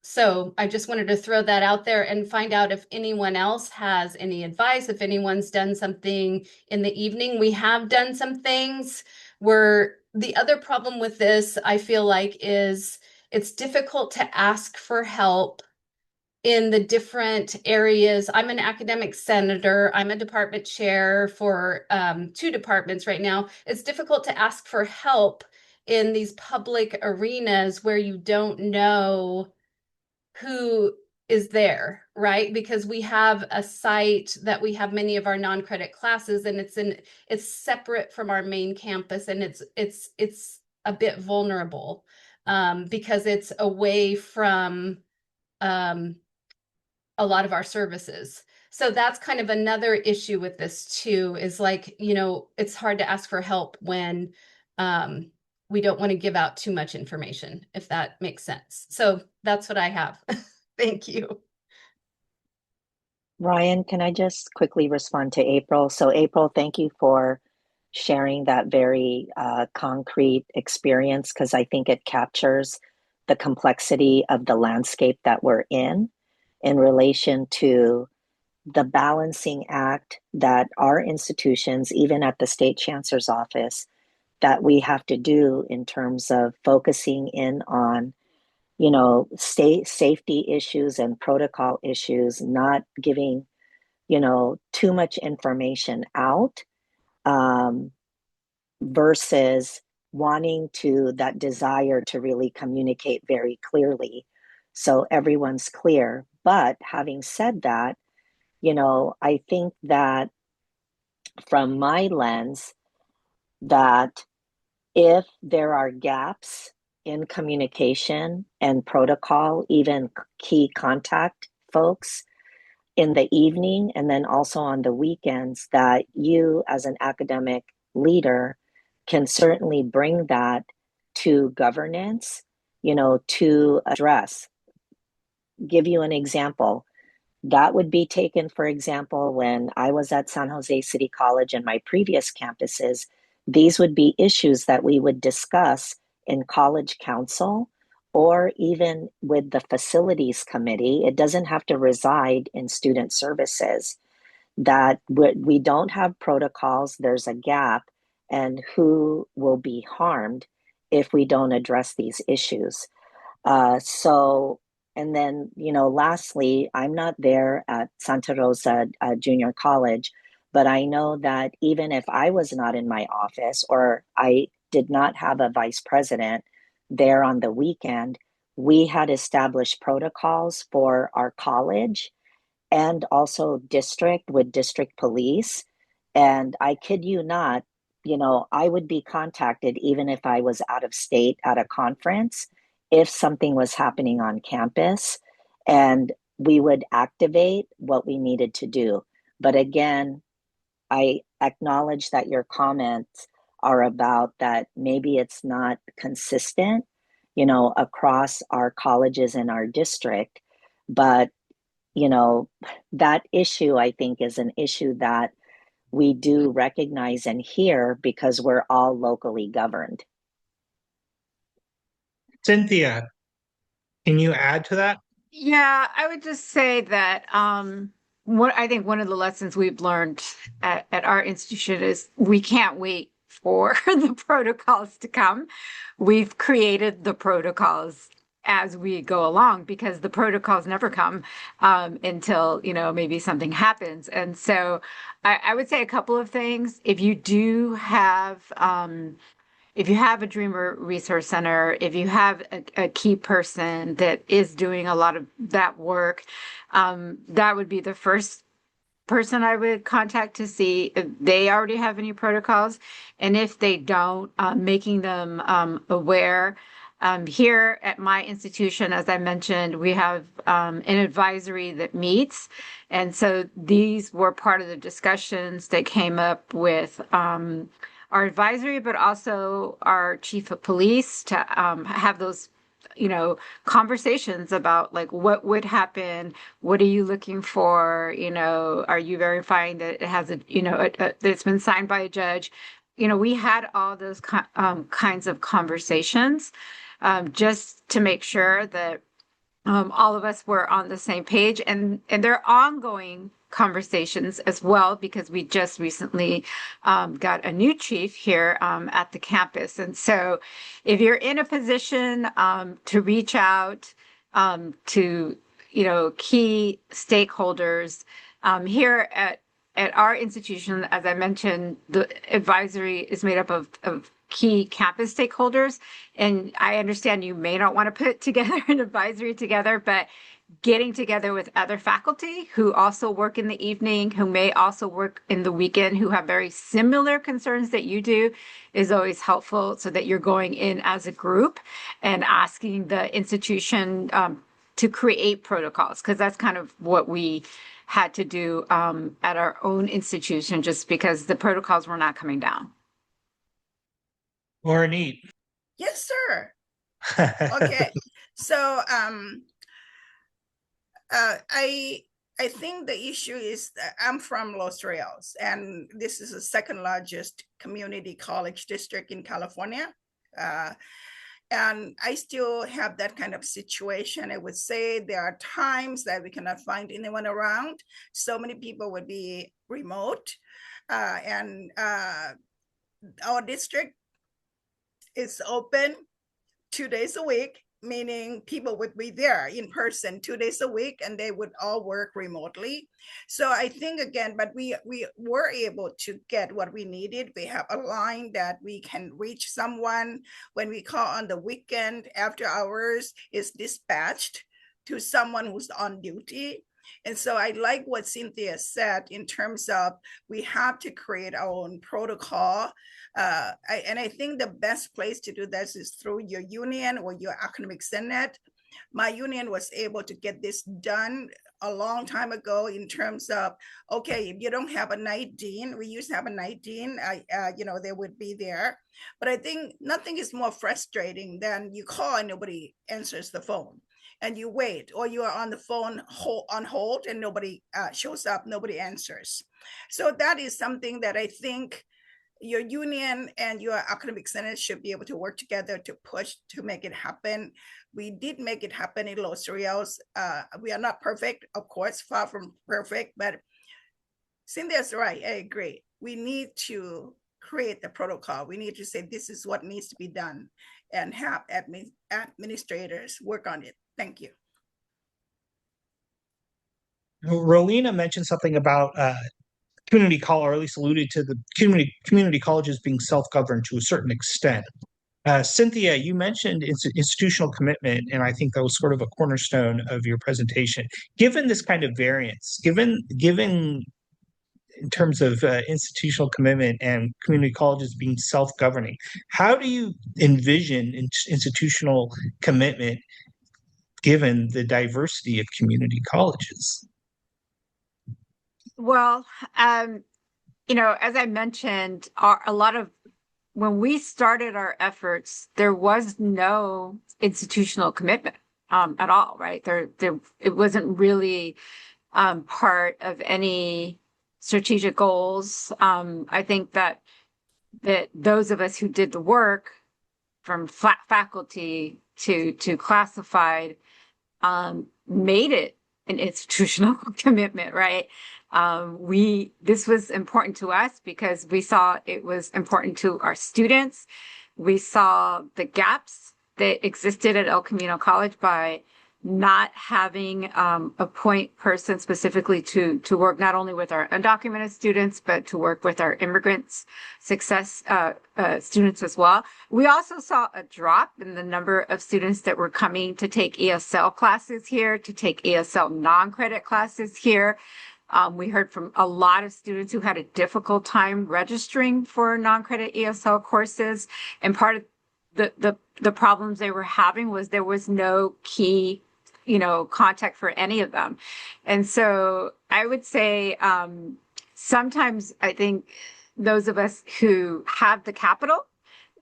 L: So I just wanted to throw that out there and find out if anyone else has any advice, if anyone's done something in the evening. We have done some things where the other problem with this, I feel like, is it's difficult to ask for help in the different areas. I'm an academic senator. I'm a department chair for 2 departments right now. It's difficult to ask for help in these public arenas where you don't know who is there, right? Because we have a site that we have many of our non-credit classes, and it's separate from our main campus, and it's a bit vulnerable because it's away from a lot of our services. So that's kind of another issue with this too, is it's hard to ask for help when we don't want to give out too much information, if that makes sense. So that's what I have. Thank you.
E: Ryan, can I just quickly respond to April? So April, thank you for sharing that very concrete experience, because I think it captures the complexity of the landscape that we're in relation to the balancing act that our institutions, even at the state chancellor's office, that we have to do in terms of focusing in on, state safety issues and protocol issues, not giving, too much information out, versus wanting that desire to really communicate very clearly so everyone's clear. But having said that, I think that from my lens, that if there are gaps in communication and protocol, even key contact folks in the evening and then also on the weekends, that you as an academic leader can certainly bring that to governance, to address. Give you an example. That would be taken, for example, when I was at San Jose City College and my previous campuses. These would be issues that we would discuss in college council or even with the facilities committee. It doesn't have to reside in student services. That we don't have protocols, there's a gap, and who will be harmed if we don't address these issues. And then, lastly, I'm not there at Santa Rosa Junior College, but I know that even if I was not in my office or I did not have a vice president there on the weekend, we had established protocols for our college and also district with district police. And I kid you not, I would be contacted even if I was out of state at a conference, if something was happening on campus, and we would activate what we needed to do. But again, I acknowledge that your comments are about that maybe it's not consistent, across our colleges and our district. But, that issue, I think, is an issue that we do recognize and hear because we're all locally governed.
A: Cynthia, can you add to that?
D: Yeah, I would just say that what I think one of the lessons we've learned at our institution is we can't wait for the protocols to come. We've created the protocols as we go along because the protocols never come until, maybe something happens. And so I would say a couple of things. If you have a Dreamer Resource Center, if you have a key person that is doing a lot of that work, that would be the first person I would contact to see if they already have any protocols. And if they don't, making them aware. Here at my institution, as I mentioned, we have an advisory that meets. And so these were part of the discussions that came up with our advisory, but also our chief of police to have those, conversations about like what would happen, what are you looking for, are you verifying that it has that it's been signed by a judge. We had all those kinds of conversations just to make sure that all of us were on the same page, and they're ongoing conversations as well because we just recently got a new chief here at the campus. And so if you're in a position to reach out to key stakeholders here at our institution, as I mentioned, the advisory is made up of key campus stakeholders. And I understand you may not want to put together an advisory together, but getting together with other faculty who also work in the evening, who may also work in the weekend, who have very similar concerns that you do is always helpful so that you're going in as a group and asking the institution to create protocols, because that's kind of what we had to do at our own institution just because the protocols were not coming down.
A: Ornette.
B: Yes, sir. Okay. So I think the issue is that I'm from Los Rios, and this is the second largest community college district in California. And I still have that kind of situation. I would say there are times that we cannot find anyone around. So many people would be remote. And our district is open 2 days a week, meaning people would be there in person 2 days a week, and they would all work remotely. So I think again, but we were able to get what we needed. We have a line that we can reach someone when we call on the weekend after hours is dispatched to someone who's on duty. And so I like what Cynthia said in terms of we have to create our own protocol. And I think the best place to do this is through your union or your academic senate. My union was able to get this done a long time ago in terms of, okay, if you don't have a night dean, we used to have a night dean, they would be there. But I think nothing is more frustrating than you call and nobody answers the phone. And you wait, or you are on the phone on hold and nobody shows up, nobody answers. So that is something that I think your union and your academic senate should be able to work together to push to make it happen. We did make it happen in Los Rios. We are not perfect, of course, far from perfect, but Cynthia's right, I agree. We need to create the protocol. We need to say this is what needs to be done and have administrators work on it. Thank you.
A: Rowena mentioned something about community college, or at least alluded to the community colleges being self-governed to a certain extent. Cynthia, you mentioned institutional commitment, and I think that was sort of a cornerstone of your presentation. Given this kind of variance, given in terms of institutional commitment and community colleges being self-governing, how do you envision institutional commitment given the diversity of community colleges?
D: Well, as I mentioned, when we started our efforts, there was no institutional commitment at all, right? It wasn't really part of any strategic goals. I think that those of us who did the work from faculty to classified made it an institutional commitment, right? This was important to us because we saw it was important to our students. We saw the gaps that existed at El Camino College by not having a point person specifically to work not only with our undocumented students, but to work with our immigrants success students as well. We also saw a drop in the number of students that were coming to take ESL classes here, to take ESL non-credit classes here. We heard from a lot of students who had a difficult time registering for non-credit ESL courses. And part of the problems they were having was there was no key contact for any of them. And so I would say sometimes I think those of us who have the capital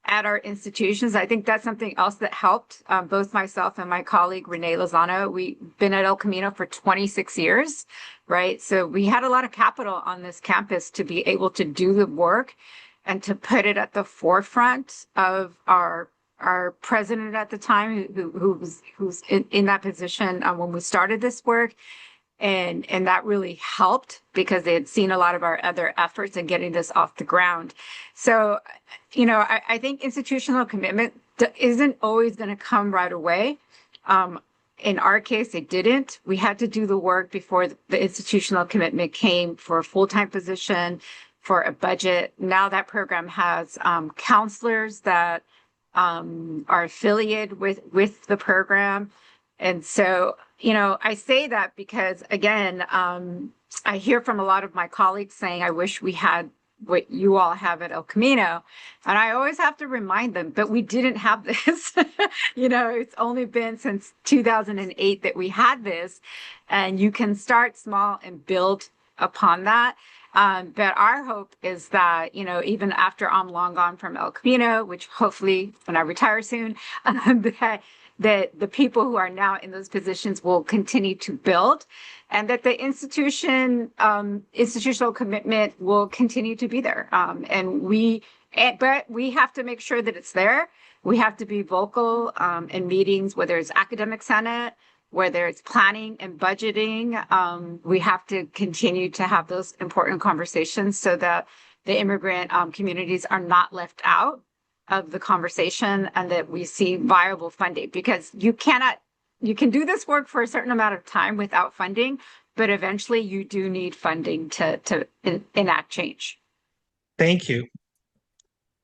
D: at our institutions, I think that's something else that helped both myself and my colleague, Renee Lozano. We've been at El Camino for 26 years, right? So we had a lot of capital on this campus to be able to do the work and to put it at the forefront of our president at the time, who's in that position when we started this work, and that really helped because they had seen a lot of our other efforts in getting this off the ground. So, I think institutional commitment isn't always going to come right away. In our case, it didn't. We had to do the work before the institutional commitment came for a full-time position, for a budget. Now that program has counselors that are affiliated with the program. And so, I say that because, again, I hear from a lot of my colleagues saying, I wish we had what you all have at El Camino. And I always have to remind them, but we didn't have this. It's only been since 2008 that we had this. And you can start small and build upon that. But our hope is that, even after I'm long gone from El Camino, which hopefully when I retire soon, that the people who are now in those positions will continue to build, and that the institutional commitment will continue to be there. But we have to make sure that it's there. We have to be vocal in meetings, whether it's academic senate, whether it's planning and budgeting. We have to continue to have those important conversations so that the immigrant communities are not left out of the conversation, and that we see viable funding, because you can do this work for a certain amount of time without funding, but eventually you do need funding to enact change.
A: Thank you.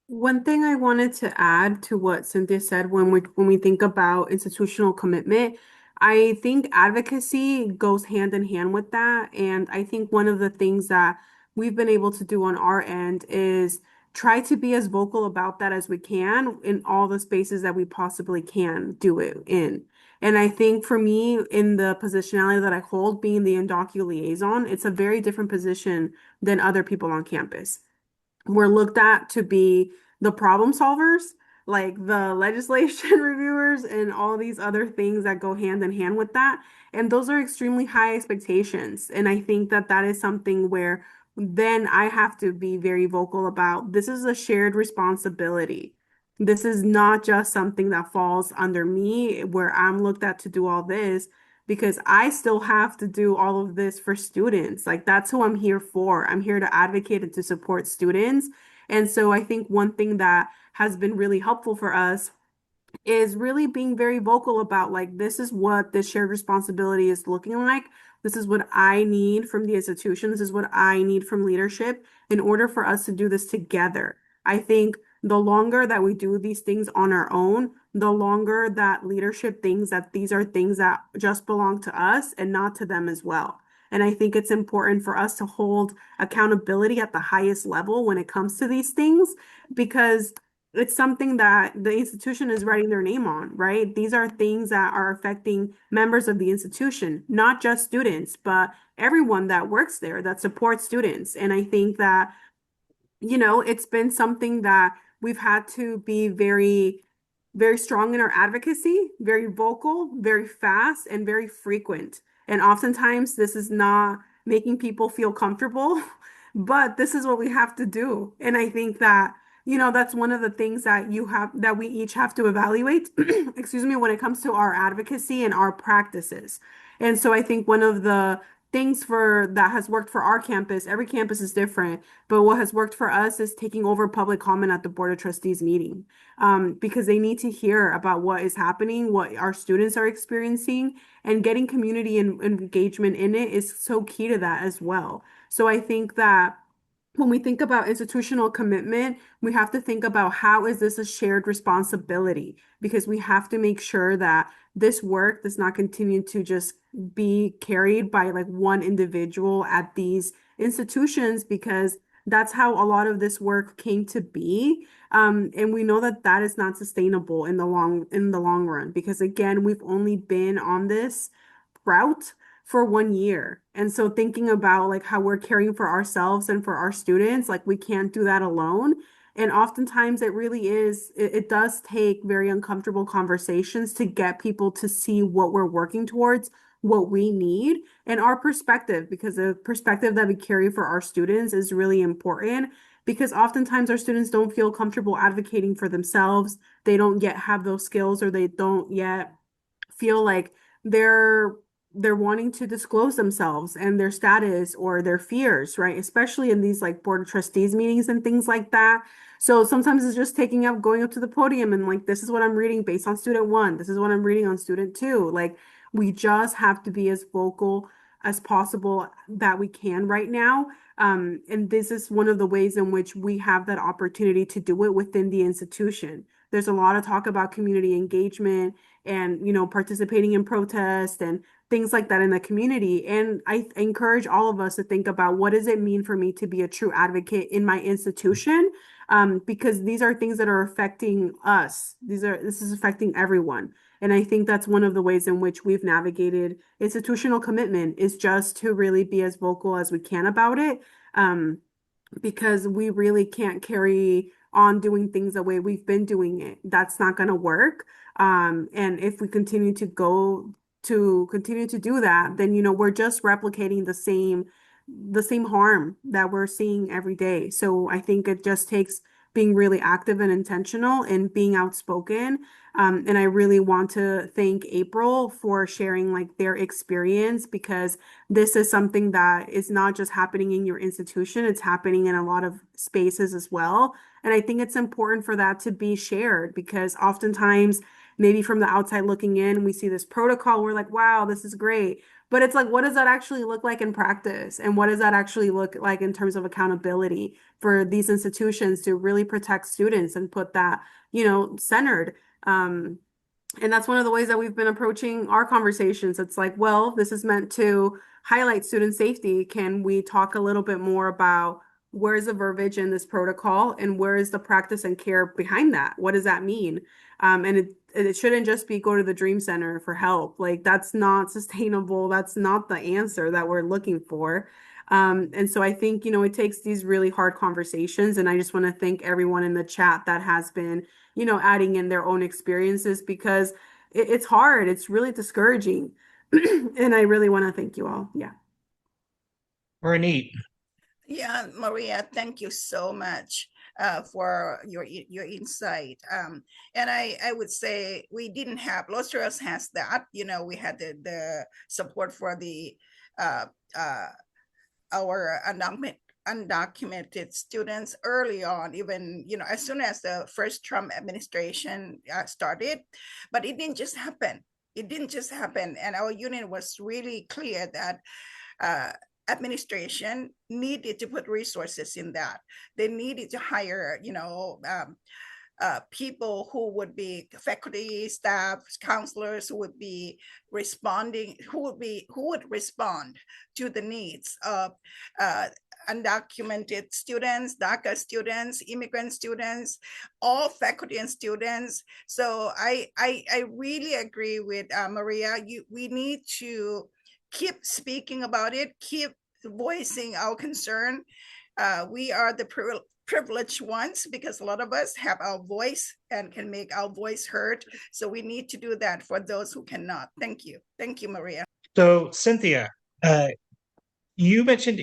C: One thing I wanted to add to what Cynthia said, when we think about institutional commitment, I think advocacy goes hand in hand with that. And I think one of the things that we've been able to do on our end is try to be as vocal about that as we can in all the spaces that we possibly can do it in. And I think for me, in the positionality that I hold, being the undocu liaison, it's a very different position than other people on campus. We're looked at to be the problem solvers, like the legislation reviewers and all these other things that go hand in hand with that. And those are extremely high expectations. And I think that that is something where then I have to be very vocal about, this is a shared responsibility. This is not just something that falls under me where I'm looked at to do all this, because I still have to do all of this for students. Like, that's who I'm here for. I'm here to advocate and to support students. And so I think one thing that has been really helpful for us is really being very vocal about, like, this is what this shared responsibility is looking like. This is what I need from the institution. This is what I need from leadership in order for us to do this together. I think the longer that we do these things on our own, the longer that leadership thinks that these are things that just belong to us and not to them as well. And I think it's important for us to hold accountability at the highest level when it comes to these things, because it's something that the institution is writing their name on, right? These are things that are affecting members of the institution, not just students, but everyone that works there that supports students. And I think that, it's been something that we've had to be very, very strong in our advocacy, very vocal, very fast, and very frequent. And oftentimes this is not making people feel comfortable, but this is what we have to do. And I think that that's one of the things that we each have to evaluate, excuse me, when it comes to our advocacy and our practices. And so I think one of the things that has worked for our campus, every campus is different, but what has worked for us is taking over public comment at the Board of Trustees meeting, because they need to hear about what is happening, what our students are experiencing, and getting community and engagement in it is so key to that as well. So I think that when we think about institutional commitment, we have to think about how is this a shared responsibility, because we have to make sure that this work does not continue to just be carried by like one individual at these institutions, because that's how a lot of this work came to be. And we know that that is not sustainable in the long run, because again, we've only been on this route for 1 year. And so thinking about like how we're caring for ourselves and for our students, like we can't do that alone. And oftentimes it does take very uncomfortable conversations to get people to see what we're working towards, what we need, and our perspective, because the perspective that we carry for our students is really important. Because oftentimes our students don't feel comfortable advocating for themselves. They don't yet have those skills, or they don't yet feel like they're wanting to disclose themselves and their status or their fears, right? Especially in these like Board of Trustees meetings and things like that. So sometimes it's just going up to the podium and like, this is what I'm reading based on student one. This is what I'm reading on student two. Like, we just have to be as vocal as possible that we can right now. And this is one of the ways in which we have that opportunity to do it within the institution. There's a lot of talk about community engagement and, participating in protest and things like that in the community. And I encourage all of us to think about, what does it mean for me to be a true advocate in my institution? Because these are things that are affecting us. This is affecting everyone. And I think that's one of the ways in which we've navigated institutional commitment, is just to really be as vocal as we can about it. Because we really can't carry on doing things the way we've been doing it. That's not going to work. And if we continue to do that, then, we're just replicating the same harm that we're seeing every day. So I think it just takes being really active and intentional and being outspoken. And I really want to thank April for sharing like their experience, because this is something that is not just happening in your institution, it's happening in a lot of spaces as well. And I think it's important for that to be shared, because oftentimes, maybe from the outside looking in, we see this protocol, we're like, wow, this is great. But it's like, what does that actually look like in practice? And what does that actually look like in terms of accountability for these institutions to really protect students and put that, centered? And that's one of the ways that we've been approaching our conversations. It's like, well, this is meant to highlight student safety. Can we talk a little bit more about where's the verbiage in this protocol and where is the practice and care behind that? What does that mean? And it shouldn't just be go to the Dream Center for help. Like, that's not sustainable. That's not the answer that we're looking for. And so I think, it takes these really hard conversations. And I just want to thank everyone in the chat that has been, adding in their own experiences, because it's hard. It's really discouraging. And I really want to thank you all. Yeah.
A: Renee.
B: Yeah, Maria, thank you so much for your insight. And I would say we didn't have, Los Rios has that, we had the support for the our undocumented students early on, even, as soon as the first Trump administration started. But it didn't just happen. And our union was really clear that administration needed to put resources in that. They needed to hire, people who would be faculty, staff, counselors who would be responding, who would respond to the needs of undocumented students, DACA students, immigrant students, all faculty and students. So I really agree with Maria. We need to keep speaking about it, keep voicing our concern. We are the privileged ones, because a lot of us have our voice and can make our voice heard. So we need to do that for those who cannot. Thank you, Maria.
A: So Cynthia, you mentioned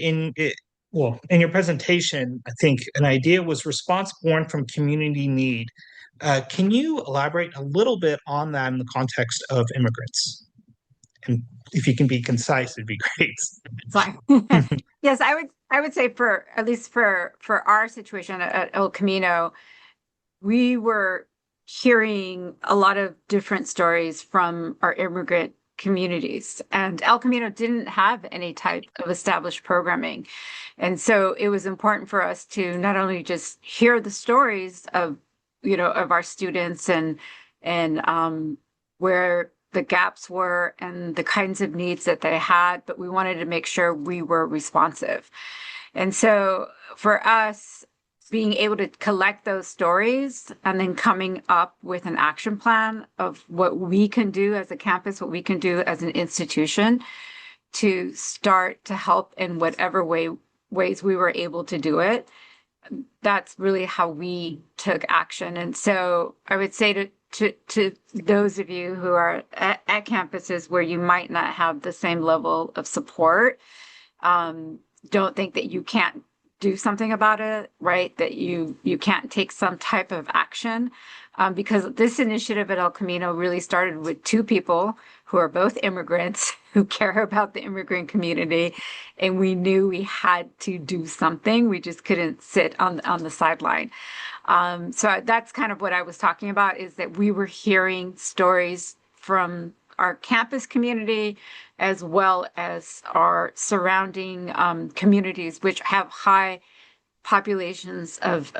A: Well, in your presentation, I think an idea was response born from community need. Can you elaborate a little bit on that in the context of immigrants? And if you can be concise, it'd be great.
D: Sorry. Yes, I would say for at least for our situation at El Camino, we were hearing a lot of different stories from our immigrant communities, and El Camino didn't have any type of established programming. And so it was important for us to not only just hear the stories of, of our students and where the gaps were and the kinds of needs that they had, but we wanted to make sure we were responsive. And so for us, being able to collect those stories and then coming up with an action plan of what we can do as a campus, what we can do as an institution to start to help in whatever ways we were able to do it. That's really how we took action. And so I would say to those of you who are at campuses where you might not have the same level of support, don't think that you can't do something about it, right? That you can't take some type of action, because this initiative at El Camino really started with two people who are both immigrants who care about the immigrant community, and we knew we had to do something. We just couldn't sit on the sideline. So that's kind of what I was talking about, is that we were hearing stories from our campus community as well as our surrounding communities, which have high populations of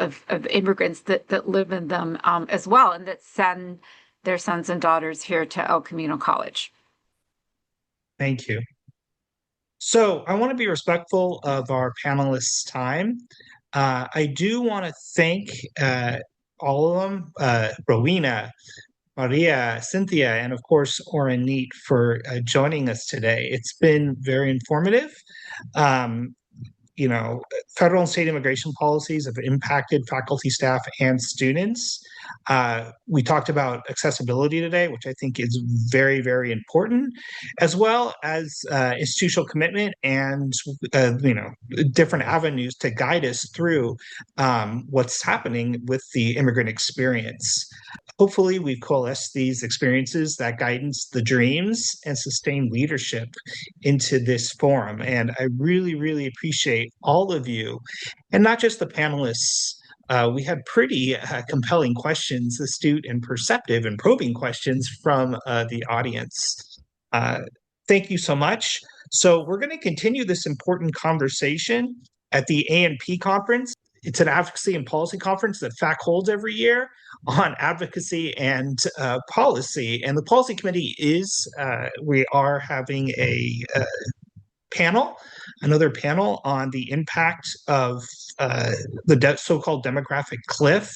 D: immigrants that live in them as well, and that send their sons and daughters here to El Camino College.
A: Thank you. So I want to be respectful of our panelists' time. I do want to thank all of them, Rowena, Maria, Cynthia, and of course, Orenit, for joining us today. It's been very informative. Federal and state immigration policies have impacted faculty, staff, and students. We talked about accessibility today, which I think is very, very important, as well as institutional commitment and, different avenues to guide us through what's happening with the immigrant experience. Hopefully, we've coalesced these experiences, that guidance, the dreams, and sustained leadership into this forum. And I really, really appreciate all of you, and not just the panelists. We had pretty compelling questions, astute and perceptive and probing questions from the audience. Thank you so much. So we're going to continue this important conversation at the A&P conference. It's an advocacy and policy conference that FACC holds every year on advocacy and policy. And the policy committee we are having another panel on the impact of the so-called demographic cliff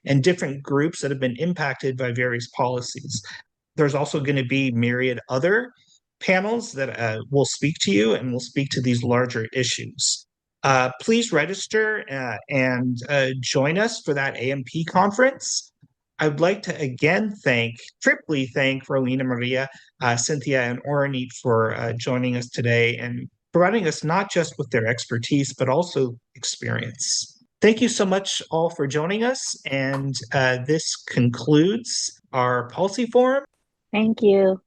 A: and different groups that have been impacted by various policies. There's also going to be myriad other panels that will speak to you and will speak to these larger issues. Please register and join us for that A&P conference. I would like to again triply thank Rowena, Maria, Cynthia, and Orenit for joining us today and providing us not just with their expertise, but also experience. Thank you so much all for joining us. And this concludes our policy forum.
E: Thank you.